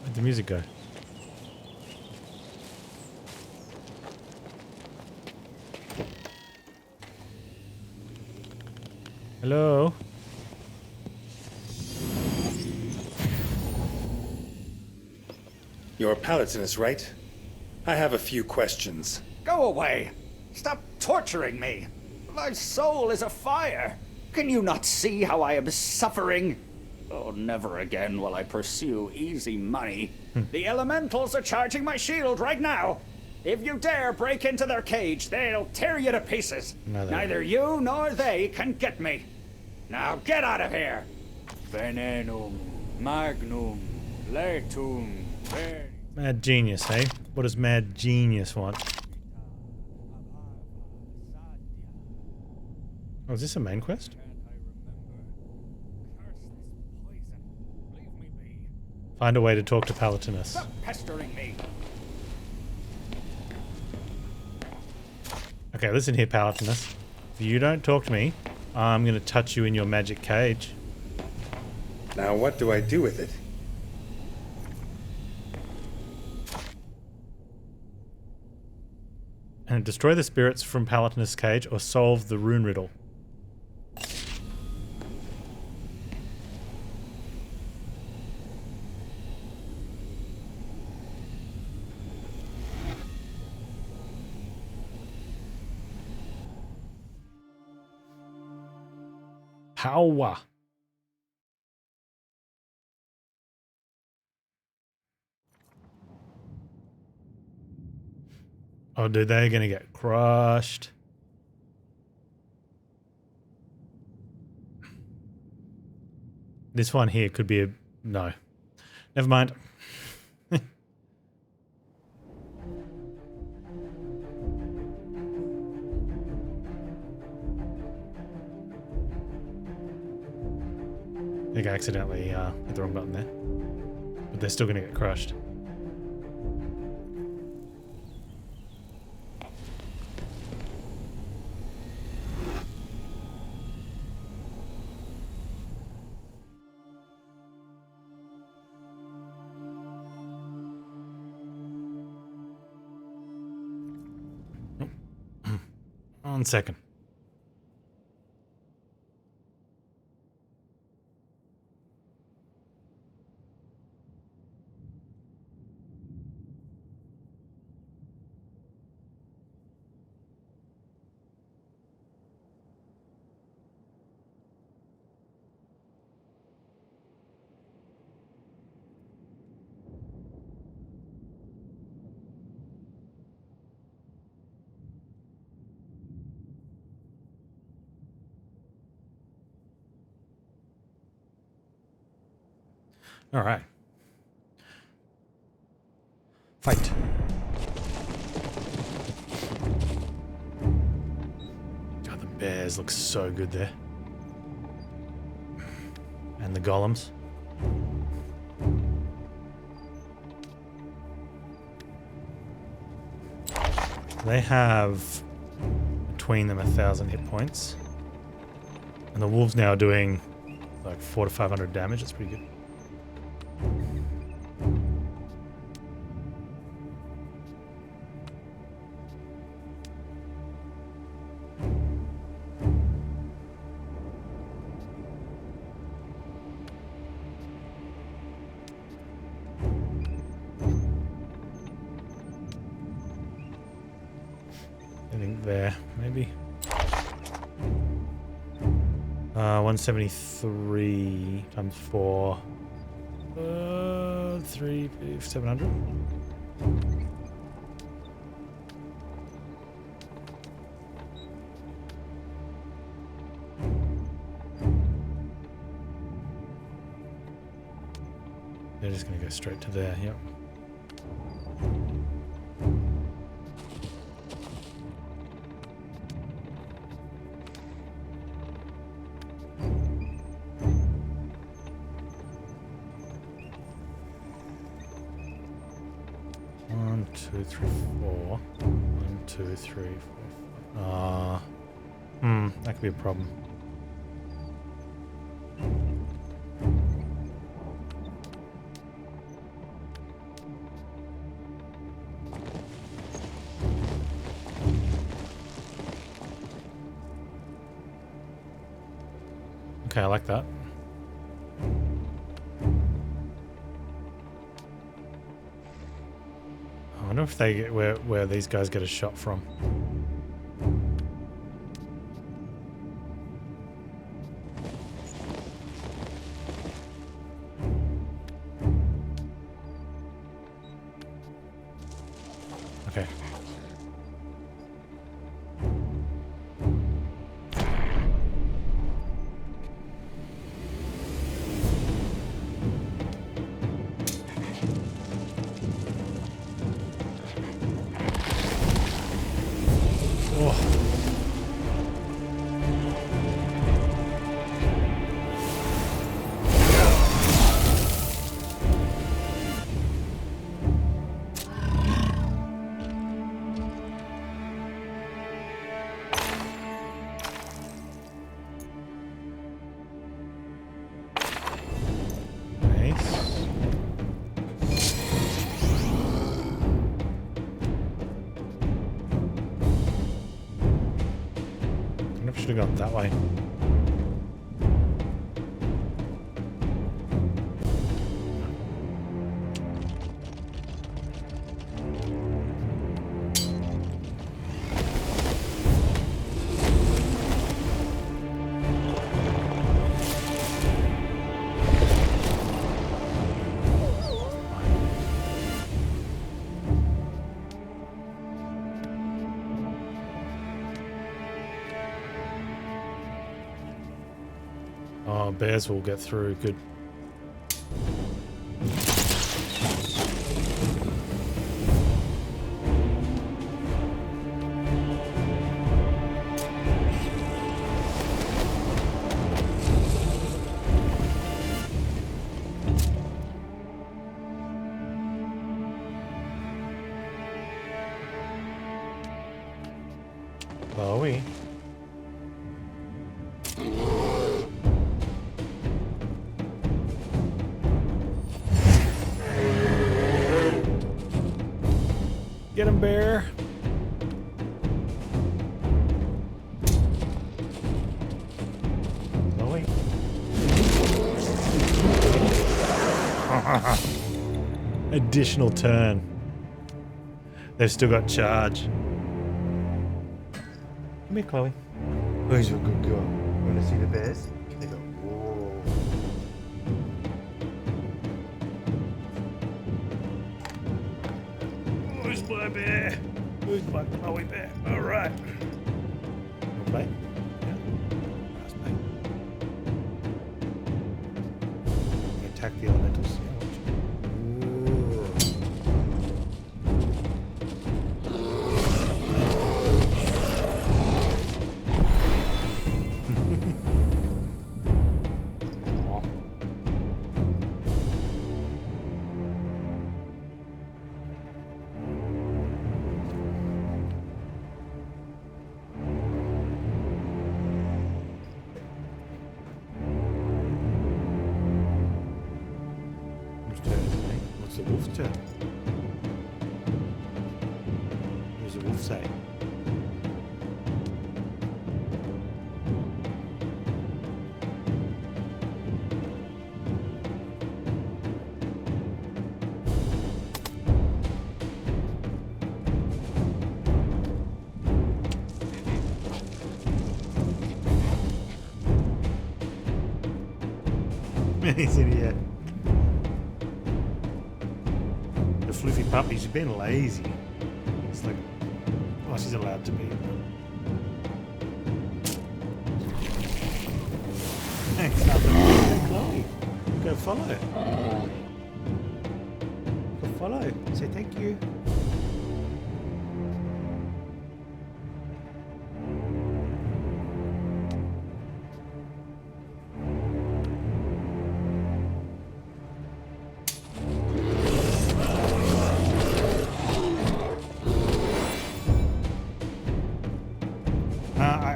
Where'd the music go? Hello? You're Palatinus, right? I have a few questions. Go away! Stop torturing me! My soul is afire! Can you not see how I am suffering? Oh, never again will I pursue easy money. The elementals are charging my shield right now! If you dare break into their cage, they'll tear you to pieces. Neither you nor they can get me. Now get out of here! Venenum, magnum, letum, Mad genius, hey? What does mad genius want? Oh, is this a main quest? Find a way to talk to Palatinus. Stop pestering me! Okay, listen here, Palatinus. If you don't talk to me, I'm gonna touch you in your magic cage. Now what do I do with it? And destroy the spirits from Palatinus' cage or solve the rune riddle. Power. Oh, dude, they're gonna get crushed. This one here could be a... No. Never mind. I think I accidentally hit the wrong button there. But they're still gonna get crushed. One second. All right. Fight. God, the bears look so good there. And the golems. They have between them 1,000 hit points. And the wolves now are doing like 400 to 500 damage. That's pretty good. There, maybe. 173 times 4. 700. They're just going to go straight to there, yep. Two, three, four. 1, 2, 3, 4, 5. That could be a problem. Okay, I like that. I wonder if they get where these guys get a shot from. Okay. I should have gone that way. Oh, bears will get through. Good. Chloe. Get him, bear. Chloe. Additional turn. They've still got charge. Come here, Chloe. Who's your good girl? You want to see the bears? They go, whoa. Who's my bear? Who's my Chloe bear? All right. Want to play? Yeah. Let's play. Attack the elementals. Yeah, watch. What's the wolf turn? What does the wolf say? He's in here. The fluffy puppy, she's been lazy. It's like, oh, she's allowed to be. Thanks, Chloe. Go follow. Go follow. Say thank you.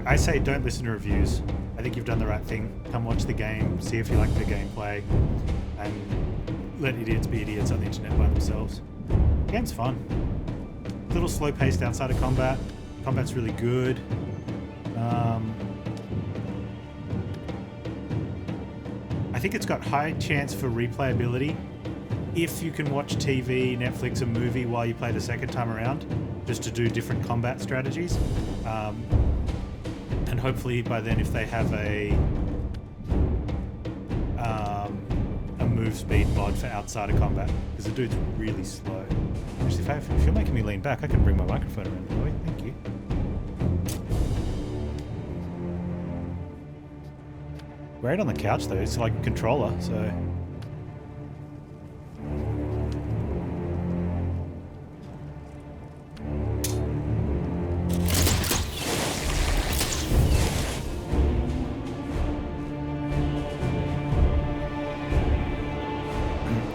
I say don't listen to reviews. I think you've done the right thing. Come watch the game, see if you like the gameplay, and let idiots be idiots on the internet by themselves. The game's fun. A little slow paced outside of combat. Combat's really good. I think it's got high chance for replayability if you can watch TV, Netflix, a movie while you play the second time around, just to do different combat strategies. And hopefully by then, if they have a move speed mod for outside of combat, because the dude's really slow. Actually, if you're making me lean back, I can bring my microphone around. Chloe. Thank you. Great on the couch though. It's like a controller, so.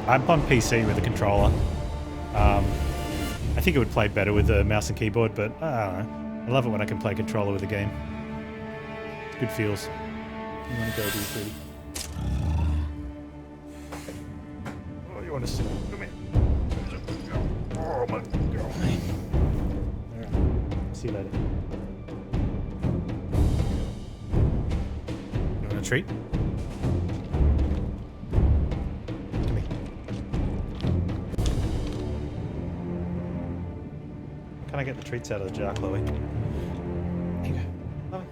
I'm on PC with a controller. I think it would play better with a mouse and keyboard, but I don't know. I love it when I can play controller with a game. Good feels. You want to go, do pretty. Oh, you want to sit up? Come here. Oh, my girl. Alright. See you later. treat? Come here. Can I get the treats out of the jar, Chloe? There you go. Chloe.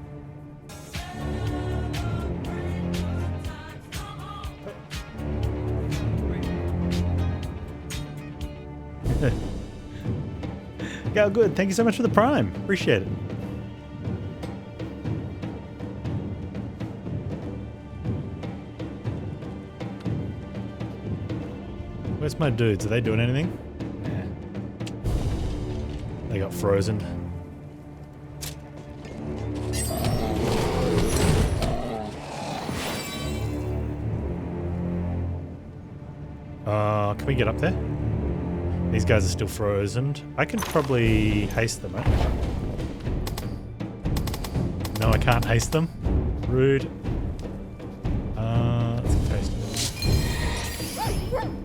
Yeah, good. Thank you so much for the Prime. Appreciate it. Where's my dudes? Are they doing anything? Nah. They got frozen. Can we get up there? These guys are still frozen. I can probably haste them, right? No, I can't haste them. Rude. Let's haste them.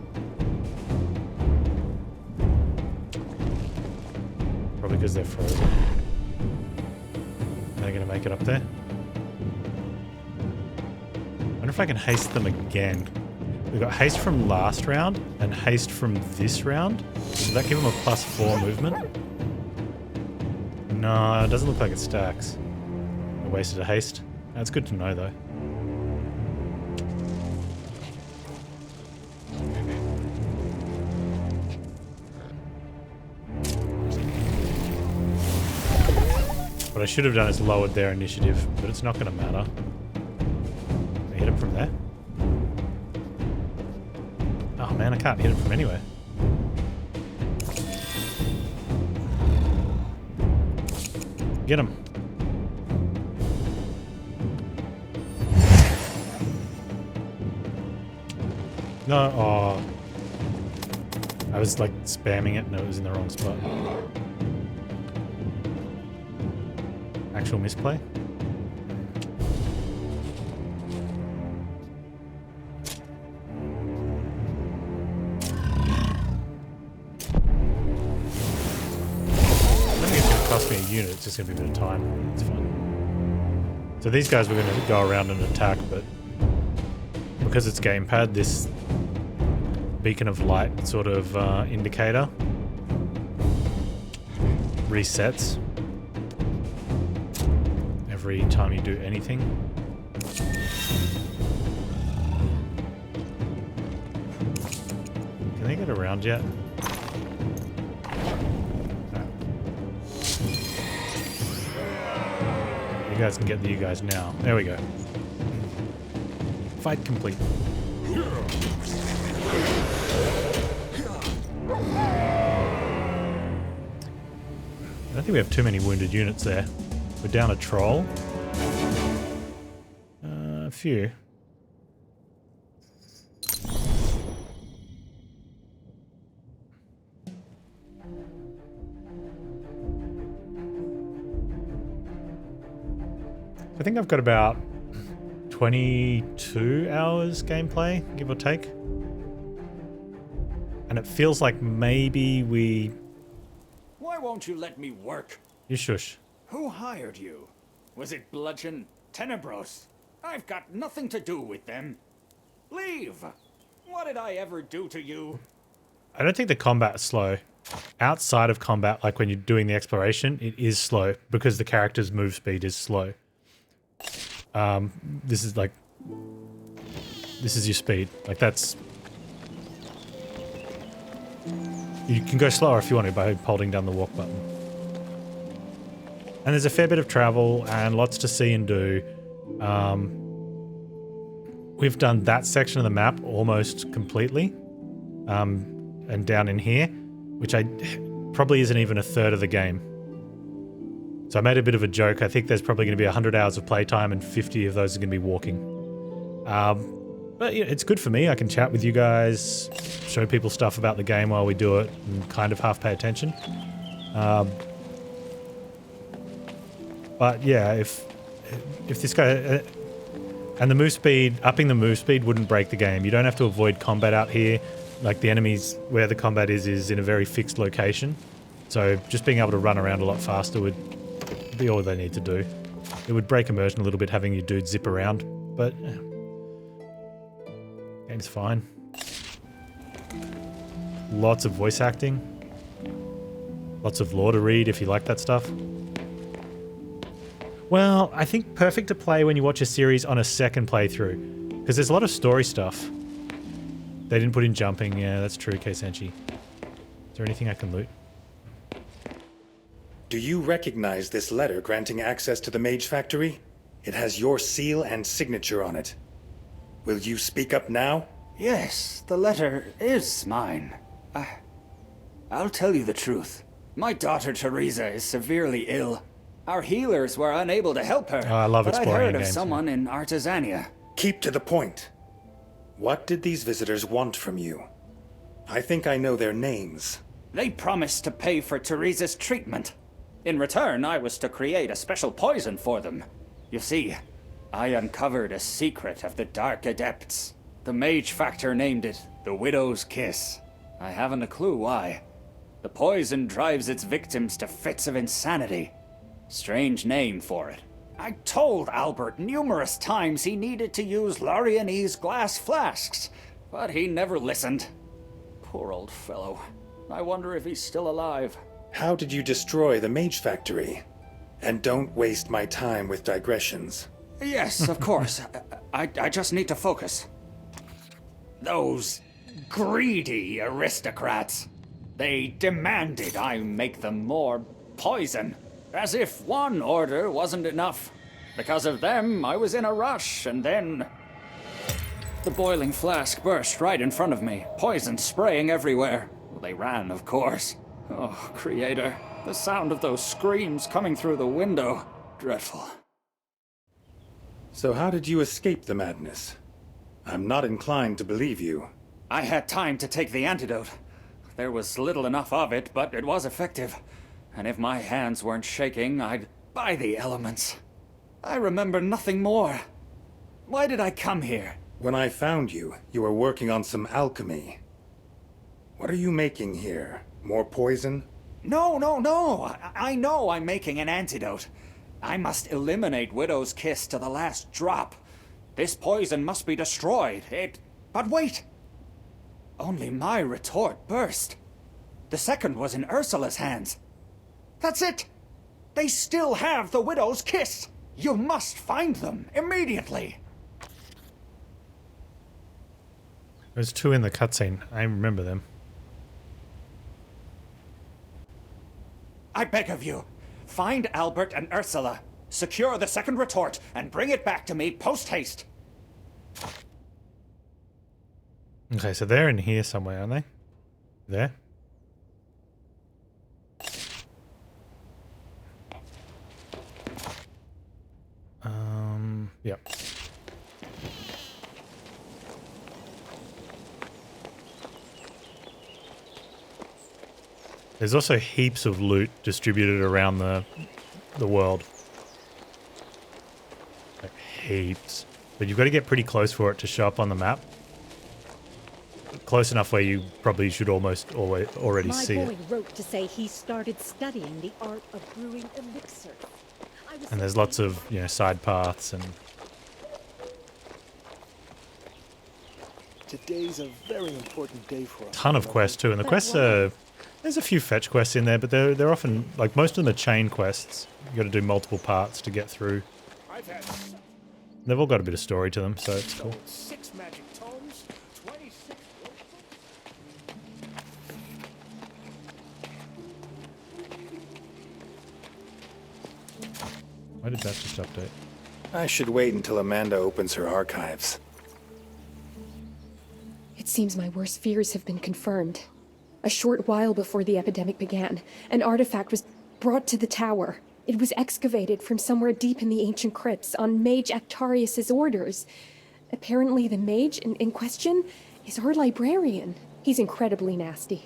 Probably because they're frozen. Are they going to make it up there? I wonder if I can haste them again. We've got haste from last round and haste from this round. Does that give them a +4 movement? No, it doesn't look like it stacks. I wasted a haste. That's good to know though. What I should have done is lowered their initiative, but it's not going to matter. I hit him from there. Oh man, I can't hit him from anywhere. Get him. No, oh. I was like spamming it and it was in the wrong spot. Actual misplay. Cost me a unit, it's just going to be a bit of time. It's fine. So these guys were going to go around and attack, but because it's gamepad, this beacon of light sort of indicator resets every time you do anything. Can they get around yet? You guys can get to you guys now. There we go. Fight complete. I don't think we have too many wounded units there. We're down a troll. A few. I think I've got about 22 hours gameplay, give or take. And it feels like maybe we... Why won't you let me work? You shush. Who hired you? Was it Bludgeon? Tenebros? I've got nothing to do with them. Leave! What did I ever do to you? I don't think the combat's slow. Outside of combat, like when you're doing the exploration, it is slow because the character's move speed is slow. This is like... This is your speed. Like that's... You can go slower if you want to by holding down the walk button. And there's a fair bit of travel and lots to see and do. We've done that section of the map almost completely. And down in here, which probably isn't even a third of the game. So I made a bit of a joke. I think there's probably going to be 100 hours of playtime and 50 of those are going to be walking. But yeah, it's good for me. I can chat with you guys, show people stuff about the game while we do it, and kind of half pay attention. But yeah, if this guy... and the move speed, upping the move speed wouldn't break the game. You don't have to avoid combat out here. Like the enemies, where the combat is in a very fixed location. So just being able to run around a lot faster would be all they need to do. It would break immersion a little bit having your dude zip around. but game's fine. Lots of voice acting. Lots of lore to read if you like that stuff. Well, I think perfect to play when you watch a series on a second playthrough, because there's a lot of story stuff. They didn't put in jumping. Yeah, that's true, Keisenchi. Is there anything I can loot? Do you recognize this letter granting access to the Mage Factory? It has your seal and signature on it. Will you speak up now? Yes, the letter is mine. I'll tell you the truth. My daughter Teresa is severely ill. Our healers were unable to help her. Oh, I love but I'd exploring heard of games, someone in Artisania. Keep to the point. What did these visitors want from you? I think I know their names. They promised to pay for Teresa's treatment. In return, I was to create a special poison for them. You see, I uncovered a secret of the Dark Adepts. The Mage Factor named it the Widow's Kiss. I haven't a clue why. The poison drives its victims to fits of insanity. Strange name for it. I told Albert numerous times he needed to use Larianese glass flasks, but he never listened. Poor old fellow. I wonder if he's still alive. How did you destroy the Mage Factory? And don't waste my time with digressions. Yes, of course. I just need to focus. Those greedy aristocrats. They demanded I make them more poison. As if one order wasn't enough. Because of them, I was in a rush, and then... the boiling flask burst right in front of me, poison spraying everywhere. They ran, of course. Oh, Creator, the sound of those screams coming through the window. Dreadful. So how did you escape the madness? I'm not inclined to believe you. I had time to take the antidote. There was little enough of it, but it was effective. And if my hands weren't shaking, I'd buy the elements. I remember nothing more. Why did I come here? When I found you, you were working on some alchemy. What are you making here? More poison? No. I know I'm making an antidote. I must eliminate Widow's Kiss to the last drop. This poison must be destroyed. But wait! Only my retort burst. The second was in Ursula's hands. That's it! They still have the Widow's Kiss! You must find them immediately! There's two in the cutscene. I remember them. I beg of you, find Albert and Ursula, secure the second retort, and bring it back to me post-haste. Okay, so they're in here somewhere, aren't they? There? Yep. There's also heaps of loot distributed around the world. Like heaps. But you've got to get pretty close for it to show up on the map. Close enough where you probably should almost already see it. My boy wrote to say he started studying the art of brewing elixir. And there's lots of, side paths and... Today's a very important day for us. Ton of quests too, and the quests are... There's a few fetch quests in there, but they're often, like, most of them are chain quests. You got to do multiple parts to get through. They've all got a bit of story to them, so it's cool. 6 magic tomes, 26 Why did that just update? I should wait until Amanda opens her archives. It seems my worst fears have been confirmed. A short while before the epidemic began, an artifact was brought to the tower. It was excavated from somewhere deep in the ancient crypts on Mage Actarius's orders. Apparently the mage in question is our librarian. He's incredibly nasty,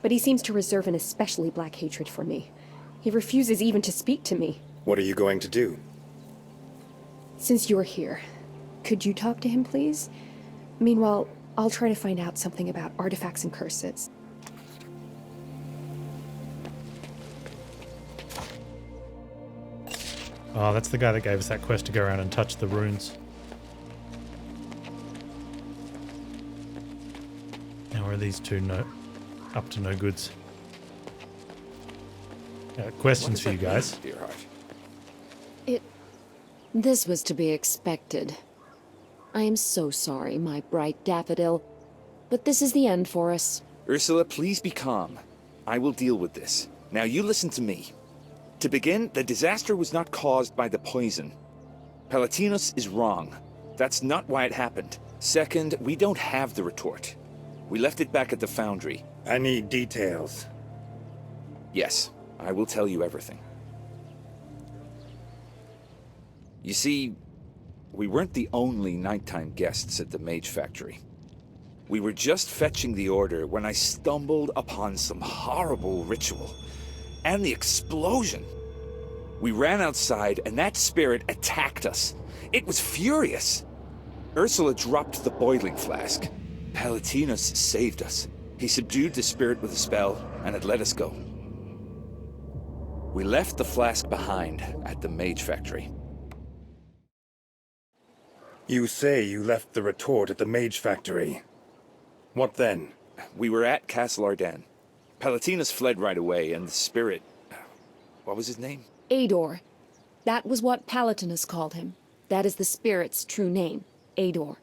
but he seems to reserve an especially black hatred for me. He refuses even to speak to me. What are you going to do? Since you're here, could you talk to him, please? Meanwhile, I'll try to find out something about artifacts and curses. Oh, that's the guy that gave us that quest to go around and touch the runes. Or are these two up to no goods? Questions for you guys. Dear heart. This was to be expected. I am so sorry, my bright daffodil, but this is the end for us. Ursula, please be calm. I will deal with this. Now you listen to me. To begin, the disaster was not caused by the poison. Palatinus is wrong. That's not why it happened. Second, we don't have the retort. We left it back at the foundry. I need details. Yes, I will tell you everything. You see, we weren't the only nighttime guests at the Mage Factory. We were just fetching the order when I stumbled upon some horrible ritual. And the explosion! We ran outside and that spirit attacked us. It was furious. Ursula dropped the boiling flask. Palatinus saved us. He subdued the spirit with a spell and it let us go. We left the flask behind at the Mage Factory. You say you left the retort at the Mage Factory. What then? We were at Castle Ardennes. Palatinus fled right away, and the spirit... What was his name? Ador. That was what Palatinus called him. That is the spirit's true name, Ador.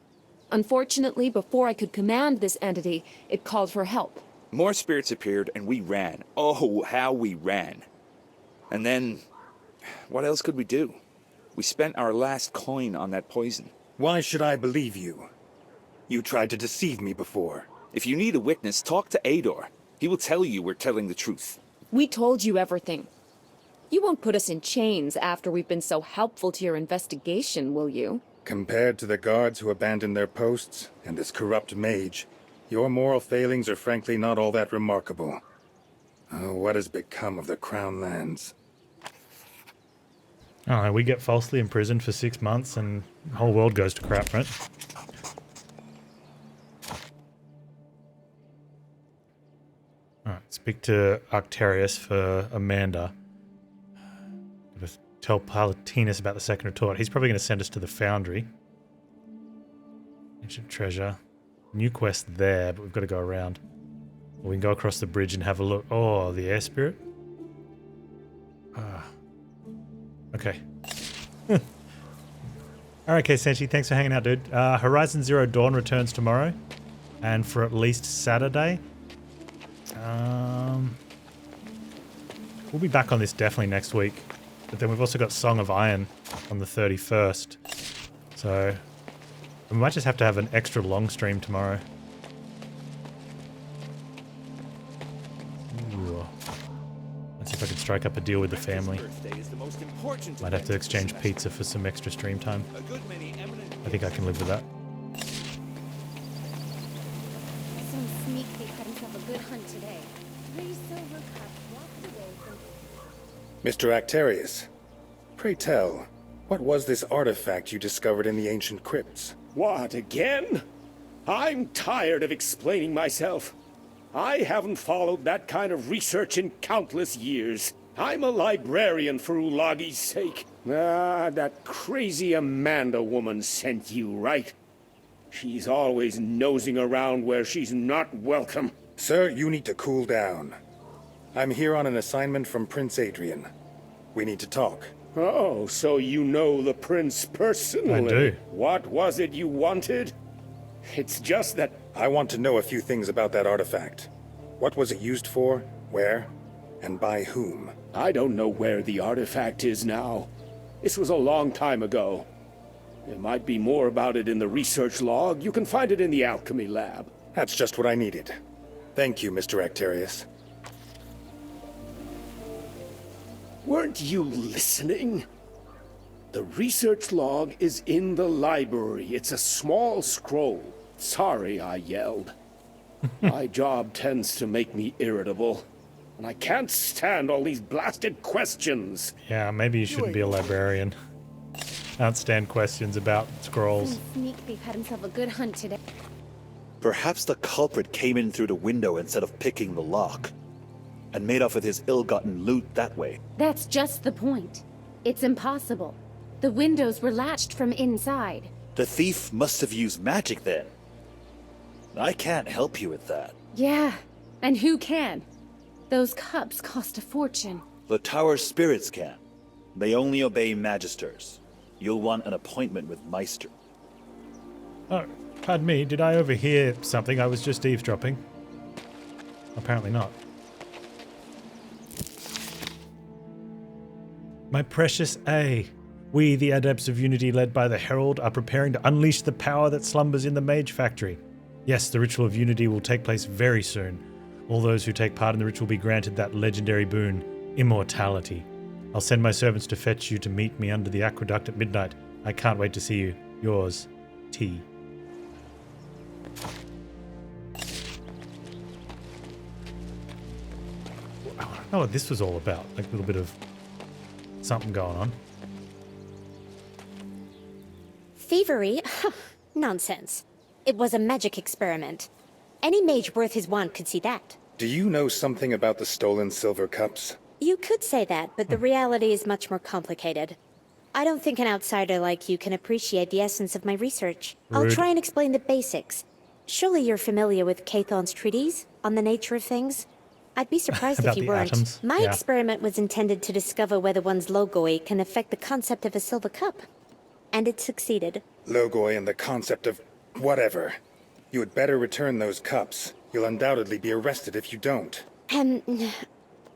Unfortunately, before I could command this entity, it called for help. More spirits appeared, and we ran. Oh, how we ran. And then... what else could we do? We spent our last coin on that poison. Why should I believe you? You tried to deceive me before. If you need a witness, talk to Ador. He will tell you we're telling the truth. We told you everything. You won't put us in chains after we've been so helpful to your investigation, will you? Compared to the guards who abandoned their posts and this corrupt mage, your moral failings are frankly not all that remarkable. Oh, what has become of the Crown lands? Oh, we get falsely imprisoned for 6 months and the whole world goes to crap, right? Alright, speak to Arctarius for Amanda. Tell Palatinus about the second retort. He's probably going to send us to the foundry. Ancient treasure. New quest there, but we've got to go around. Or we can go across the bridge and have a look. Oh, the air spirit? Okay. Alright, Senshi, thanks for hanging out, dude. Horizon Zero Dawn returns tomorrow. And for at least Saturday. We'll be back on this definitely next week. But then we've also got Song of Iron on the 31st. So we might just have to have an extra long stream tomorrow. Ooh. Let's see if I can strike up a deal with the family. Might have to exchange pizza for some extra stream time. I think I can live with that. Some sneak thief had himself a good hunt today. 3 silver cups walked away from... Mr. Actarius, pray tell, what was this artifact you discovered in the ancient crypts? What, again? I'm tired of explaining myself. I haven't followed that kind of research in countless years. I'm a librarian for Ulagi's sake. Ah, that crazy Amanda woman sent you, right? She's always nosing around where she's not welcome. Sir, you need to cool down. I'm here on an assignment from Prince Adrian. We need to talk. Oh, so you know the prince personally? I do. What was it you wanted? It's just that... I want to know a few things about that artifact. What was it used for, where, and by whom? I don't know where the artifact is now. This was a long time ago. There might be more about it in the research log. You can find it in the alchemy lab. That's just what I needed. Thank you, Mr. Actarius. Weren't you listening? The research log is in the library. It's a small scroll. Sorry I yelled. My job tends to make me irritable. And I can't stand all these blasted questions. Yeah, maybe you shouldn't be a librarian. Can't stand questions about scrolls. Some sneak thief had himself a good hunt today. Perhaps the culprit came in through the window instead of picking the lock, and made off with his ill-gotten loot that way. That's just the point. It's impossible. The windows were latched from inside. The thief must have used magic then. I can't help you with that. Yeah, and who can? Those cups cost a fortune. The tower spirits can. They only obey magisters. You'll want an appointment with Meister. Oh, pardon me, did I overhear something? I was just eavesdropping. Apparently not. My precious A. We, the Adepts of Unity led by the Herald, are preparing to unleash the power that slumbers in the Mage Factory. Yes, the Ritual of Unity will take place very soon. All those who take part in the ritual will be granted that legendary boon, immortality. I'll send my servants to fetch you to meet me under the aqueduct at midnight. I can't wait to see you. Yours, T. I don't know what this was all about. Like a little bit of something going on. Thievery? Nonsense. It was a magic experiment. Any mage worth his wand could see that. Do you know something about the stolen silver cups? You could say that, but the reality is much more complicated. I don't think an outsider like you can appreciate the essence of my research. Rude. I'll try and explain the basics. Surely you're familiar with Cathon's treatise on the nature of things? I'd be surprised if About you the weren't. atoms, My yeah. experiment was intended to discover whether one's logoi can affect the concept of a silver cup. And it succeeded. Logoi and the concept of whatever. You had better return those cups. You'll undoubtedly be arrested if you don't.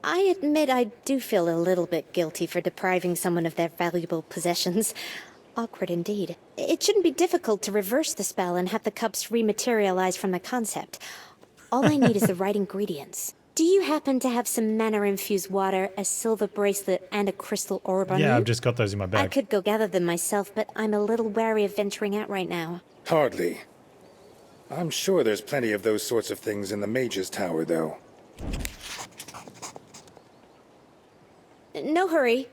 I admit I do feel a little bit guilty for depriving someone of their valuable possessions. Awkward indeed. It shouldn't be difficult to reverse the spell and have the cups rematerialize from the concept. All I need is the right ingredients. Do you happen to have some mana-infused water, a silver bracelet, and a crystal orb on you? Yeah, I've just got those in my bag. I could go gather them myself, but I'm a little wary of venturing out right now. Hardly. I'm sure there's plenty of those sorts of things in the Mage's Tower, though. No hurry.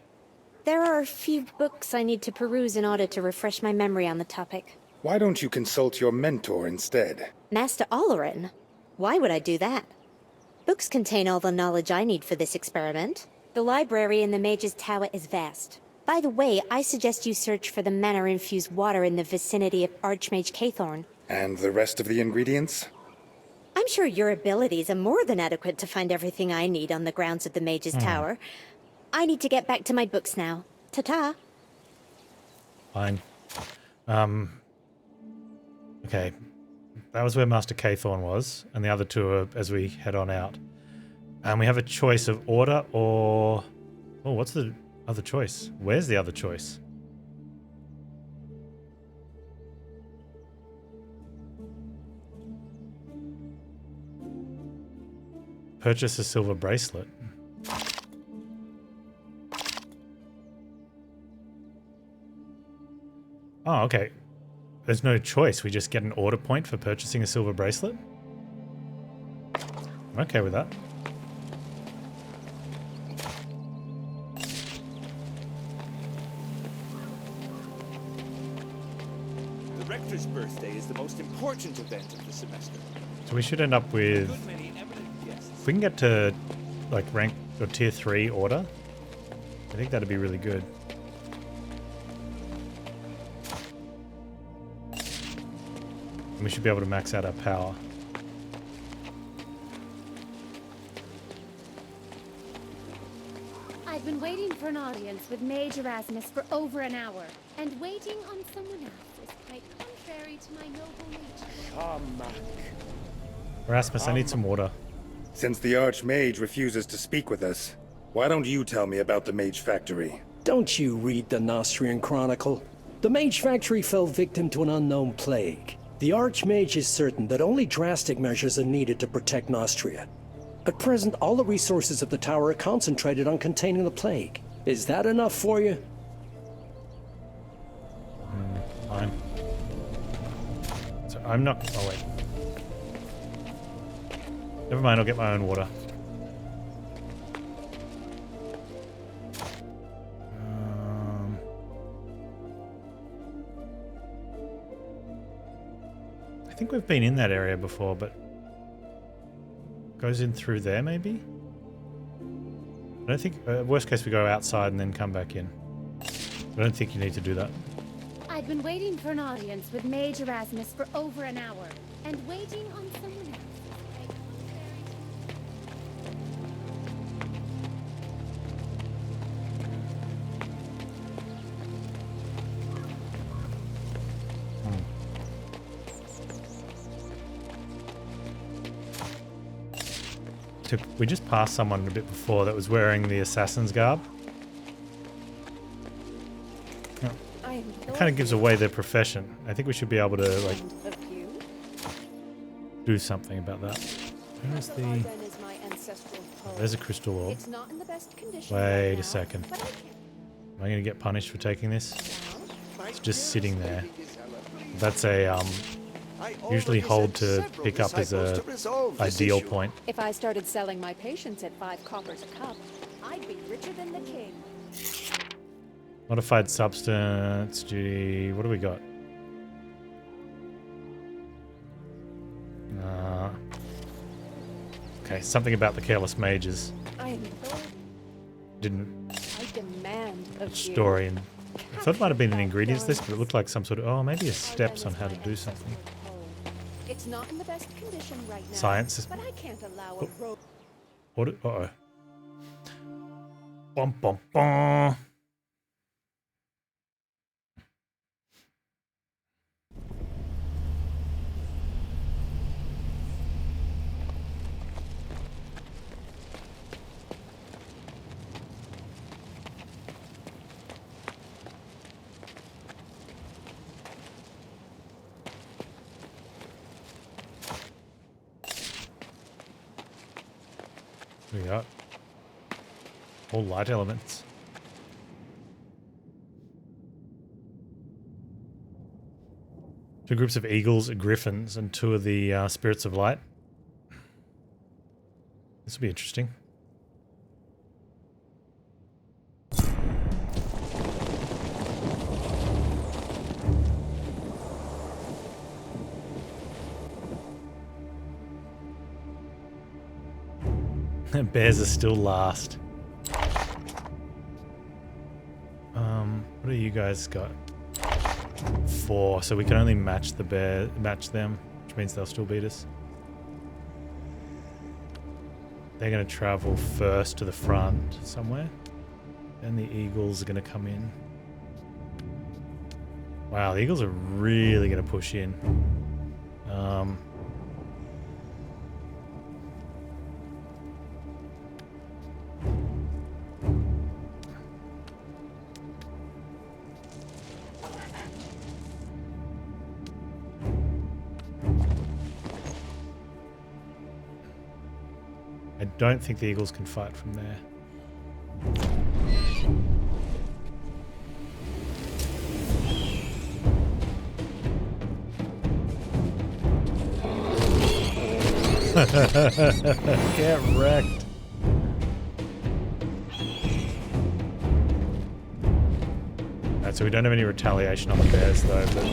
There are a few books I need to peruse in order to refresh my memory on the topic. Why don't you consult your mentor instead? Master Olerin? Why would I do that? Books contain all the knowledge I need for this experiment. The library in the Mage's Tower is vast. By the way, I suggest you search for the mana-infused water in the vicinity of Archmage Cathorn. And the rest of the ingredients? I'm sure your abilities are more than adequate to find everything I need on the grounds of the Mage's Tower. I need to get back to my books now. Ta-ta. Fine. Okay. That was where Master Cathorn was, and the other two are as we head on out. And we have a choice of order or... Oh, what's the other choice? Where's the other choice? Purchase a silver bracelet. Oh, okay. There's no choice. We just get an order point for purchasing a silver bracelet? I'm okay with that. The Rector's birthday is the most important event of the semester. So we should end up with... If we can get to, like, rank or tier 3 order, I think that'd be really good. And we should be able to max out our power. I've been waiting for an audience with Mage Erasmus for over an hour, and waiting on someone else is quite contrary to my noble nature. Erasmus, I need some water. Since the Archmage refuses to speak with us, why don't you tell me about the Mage Factory? Don't you read the Nostrian Chronicle? The Mage Factory fell victim to an unknown plague. The Archmage is certain that only drastic measures are needed to protect Nostria. At present, all the resources of the tower are concentrated on containing the plague. Is that enough for you? Fine. So I'm not... Oh, wait. Never mind, I'll get my own water. I think we've been in that area before, but... Goes in through there, maybe? I don't think... worst case, we go outside and then come back in. I don't think you need to do that. I've been waiting for an audience with Mage Erasmus for over an hour, And waiting on someone else is quite We just passed someone a bit before that was wearing the assassin's garb. It kind of gives away their profession. I think we should be able to like do something about that. Where is the? Oh, there's a crystal orb. Wait a second. Am I going to get punished for taking this? It's just sitting there. That's a usually hold to pick up as a ideal point. If I started selling my patients at 5 coppers a cup, I'd be richer than the king. Modified substance duty. What do we got? Okay, something about the careless mages. Didn't story and I thought it might have been an ingredients list, but it looked like some sort of maybe a steps on how to do something. It's not in the best condition right now. Science. But I can't allow a road. What? Uh-oh. Bum bum bum. We got all light elements. Two groups of eagles, griffins, and 2 of the spirits of light. This will be interesting. Bears are still last. What do you guys got? 4, so we can only match them, which means they'll still beat us. They're going to travel first to the front somewhere. Then the eagles are going to come in. Wow, the eagles are really going to push in. I don't think the eagles can fight from there. Get wrecked. Alright, so we don't have any retaliation on the bears though, but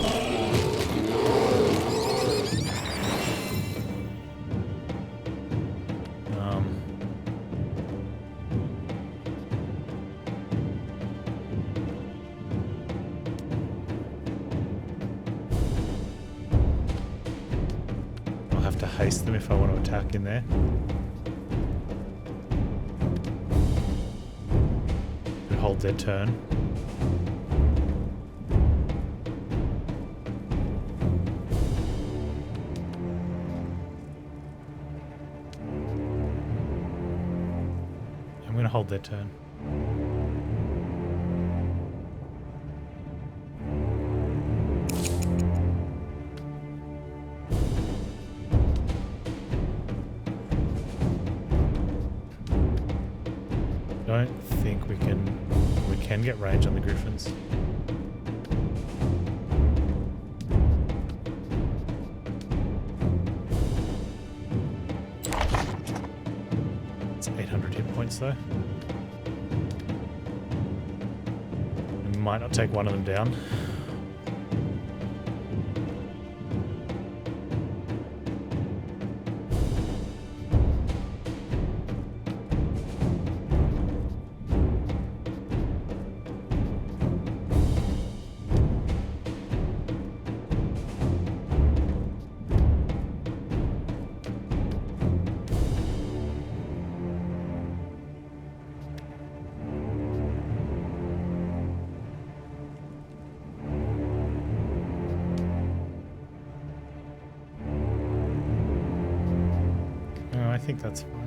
haste them if I want to attack in there. Could hold their turn. I'm going to hold their turn. I don't think we can get range on the griffins. It's 800 hit points though. We might not take one of them down. think that's fine.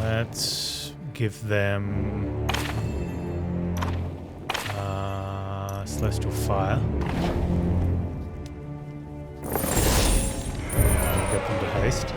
Let's give them Celestial Fire. Get them to haste.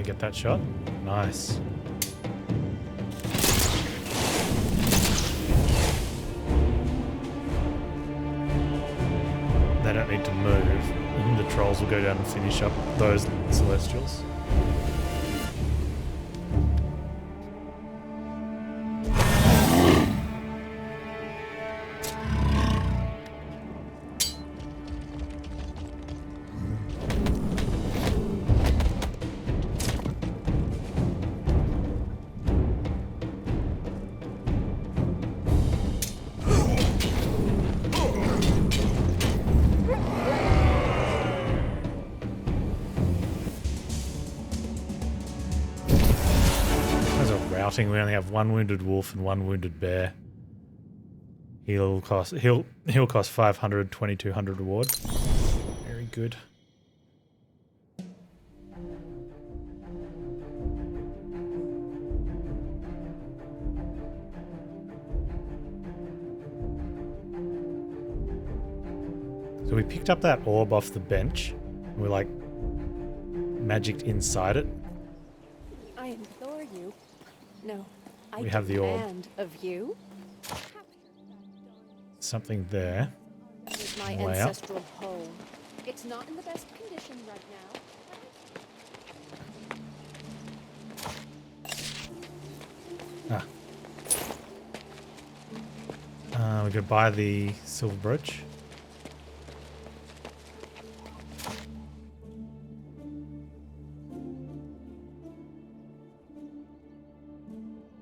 Get that shot. Nice. They don't need to move. The trolls will go down and finish up those celestials. We only have one wounded wolf and one wounded bear. He'll cost 500, 2200 reward. Very good. So we picked up that orb off the bench. And we're like magicked inside it. I implore you. No, I We have the orb. demand of you. Something there. With my Way up. ancestral home. It's not in the best condition right now. We could buy the silver brooch.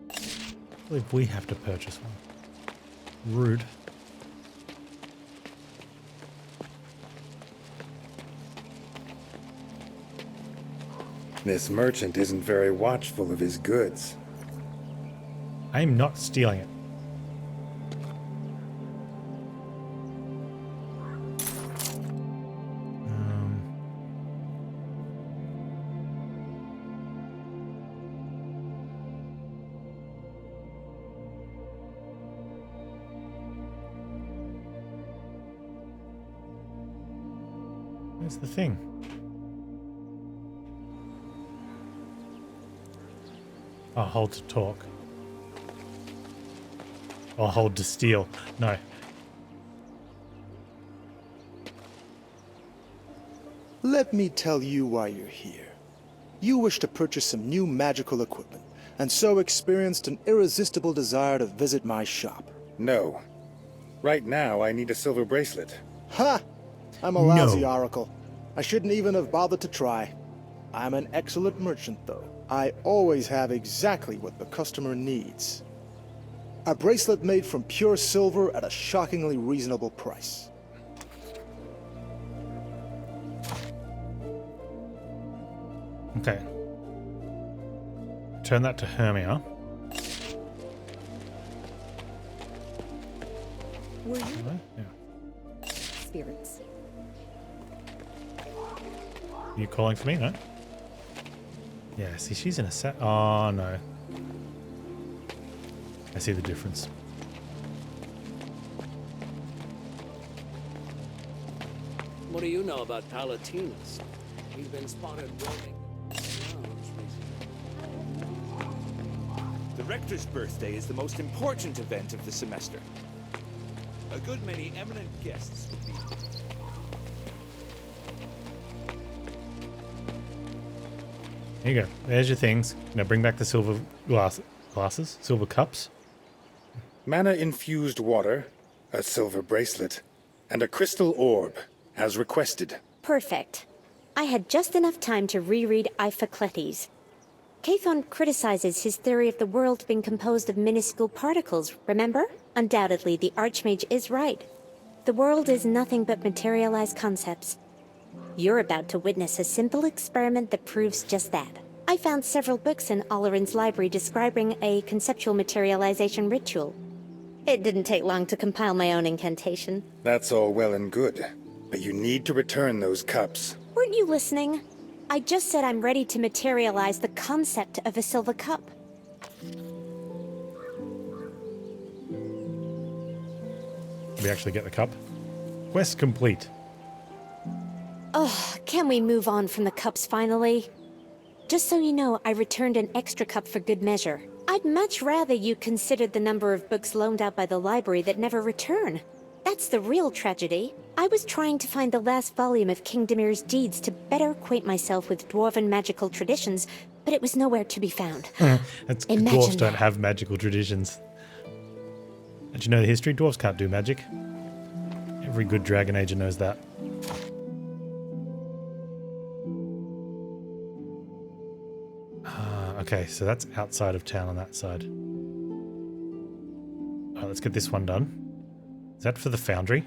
I believe we have to purchase one. Rude. This merchant isn't very watchful of his goods. I'm not stealing it. Where's the thing? Oh, hold to talk. Or hold to steal. No. Let me tell you why you're here. You wish to purchase some new magical equipment, and so experienced an irresistible desire to visit my shop. No. Right now, I need a silver bracelet. Ha! I'm a lousy oracle. I shouldn't even have bothered to try. I'm an excellent merchant, though. I always have exactly what the customer needs. A bracelet made from pure silver at a shockingly reasonable price. Okay. Turn that to Hermia. Were you? Yeah. Spirits. You calling for me? No? Yeah, see, she's in a set. Oh, no. I see the difference. What do you know about Palatinas? We've been spotted roaming. The Rector's birthday is the most important event of the semester. A good many eminent guests will be here. Here you go. There's your things. Now bring back the silver glasses, silver cups. Mana-infused water, a silver bracelet, and a crystal orb, as requested. Perfect. I had just enough time to reread Iphicletes. Cathon criticizes his theory of the world being composed of minuscule particles, remember? Undoubtedly, the Archmage is right. The world is nothing but materialized concepts. You're about to witness a simple experiment that proves just that. I found several books in Olarin's library describing a conceptual materialization ritual. It didn't take long to compile my own incantation. That's all well and good, but you need to return those cups. Weren't you listening? I just said I'm ready to materialize the concept of a silver cup. We actually get the cup. Quest complete. Oh, can we move on from the cups finally? Just so you know, I returned an extra cup for good measure. I'd much rather you considered the number of books loaned out by the library that never return. That's the real tragedy. I was trying to find the last volume of King Demir's deeds to better acquaint myself with dwarven magical traditions, but it was nowhere to be found. Dwarves don't have magical traditions. Did you know the history? Dwarves can't do magic. Every good Dragon Ager knows that. Okay, so that's outside of town on that side. Alright, let's get this one done. Is that for the foundry?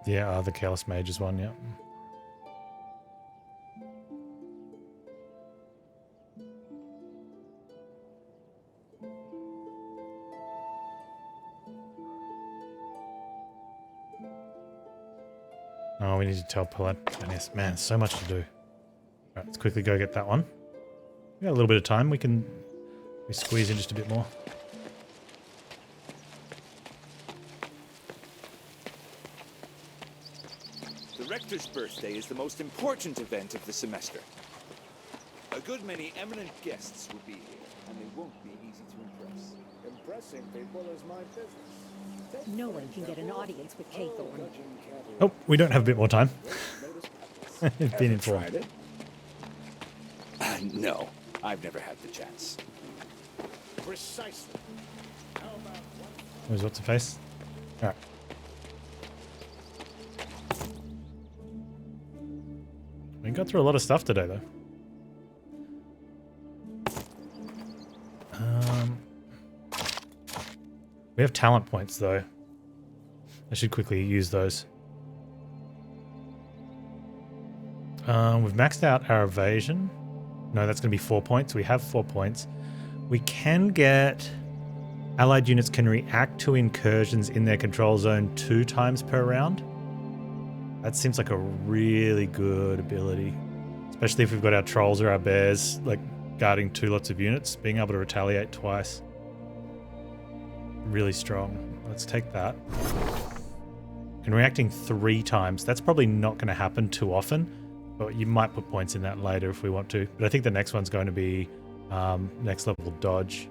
Yeah, the Chaos Mages one, yeah. Oh, we need to tell Paladinus. Man, so much to do. Alright, let's quickly go get that one. We got a little bit of time. We squeeze in just a bit more. The Rector's birthday is the most important event of the semester. A good many eminent guests will be here, and they won't be easy to impress. Impressing people is my business. No one can get an audience with Cathorn. Oh, we don't have a bit more time. It's been informed. No, I've never had the chance. Precisely. Where's what's the face? Alright. We got through a lot of stuff today, though. We have talent points, though. I should quickly use those. We've maxed out our evasion. No, that's going to be 4 points. We have 4 points. We can get... Allied units can react to incursions in their control zone 2 times per round. That seems like a really good ability. Especially if we've got our trolls or our bears, like, guarding 2 lots of units. Being able to retaliate twice. Really strong. let's take that. And reacting 3 times. That's probably not going to happen too often, but you might put points in that later if we want to. But I think the next one's going to be next level dodge.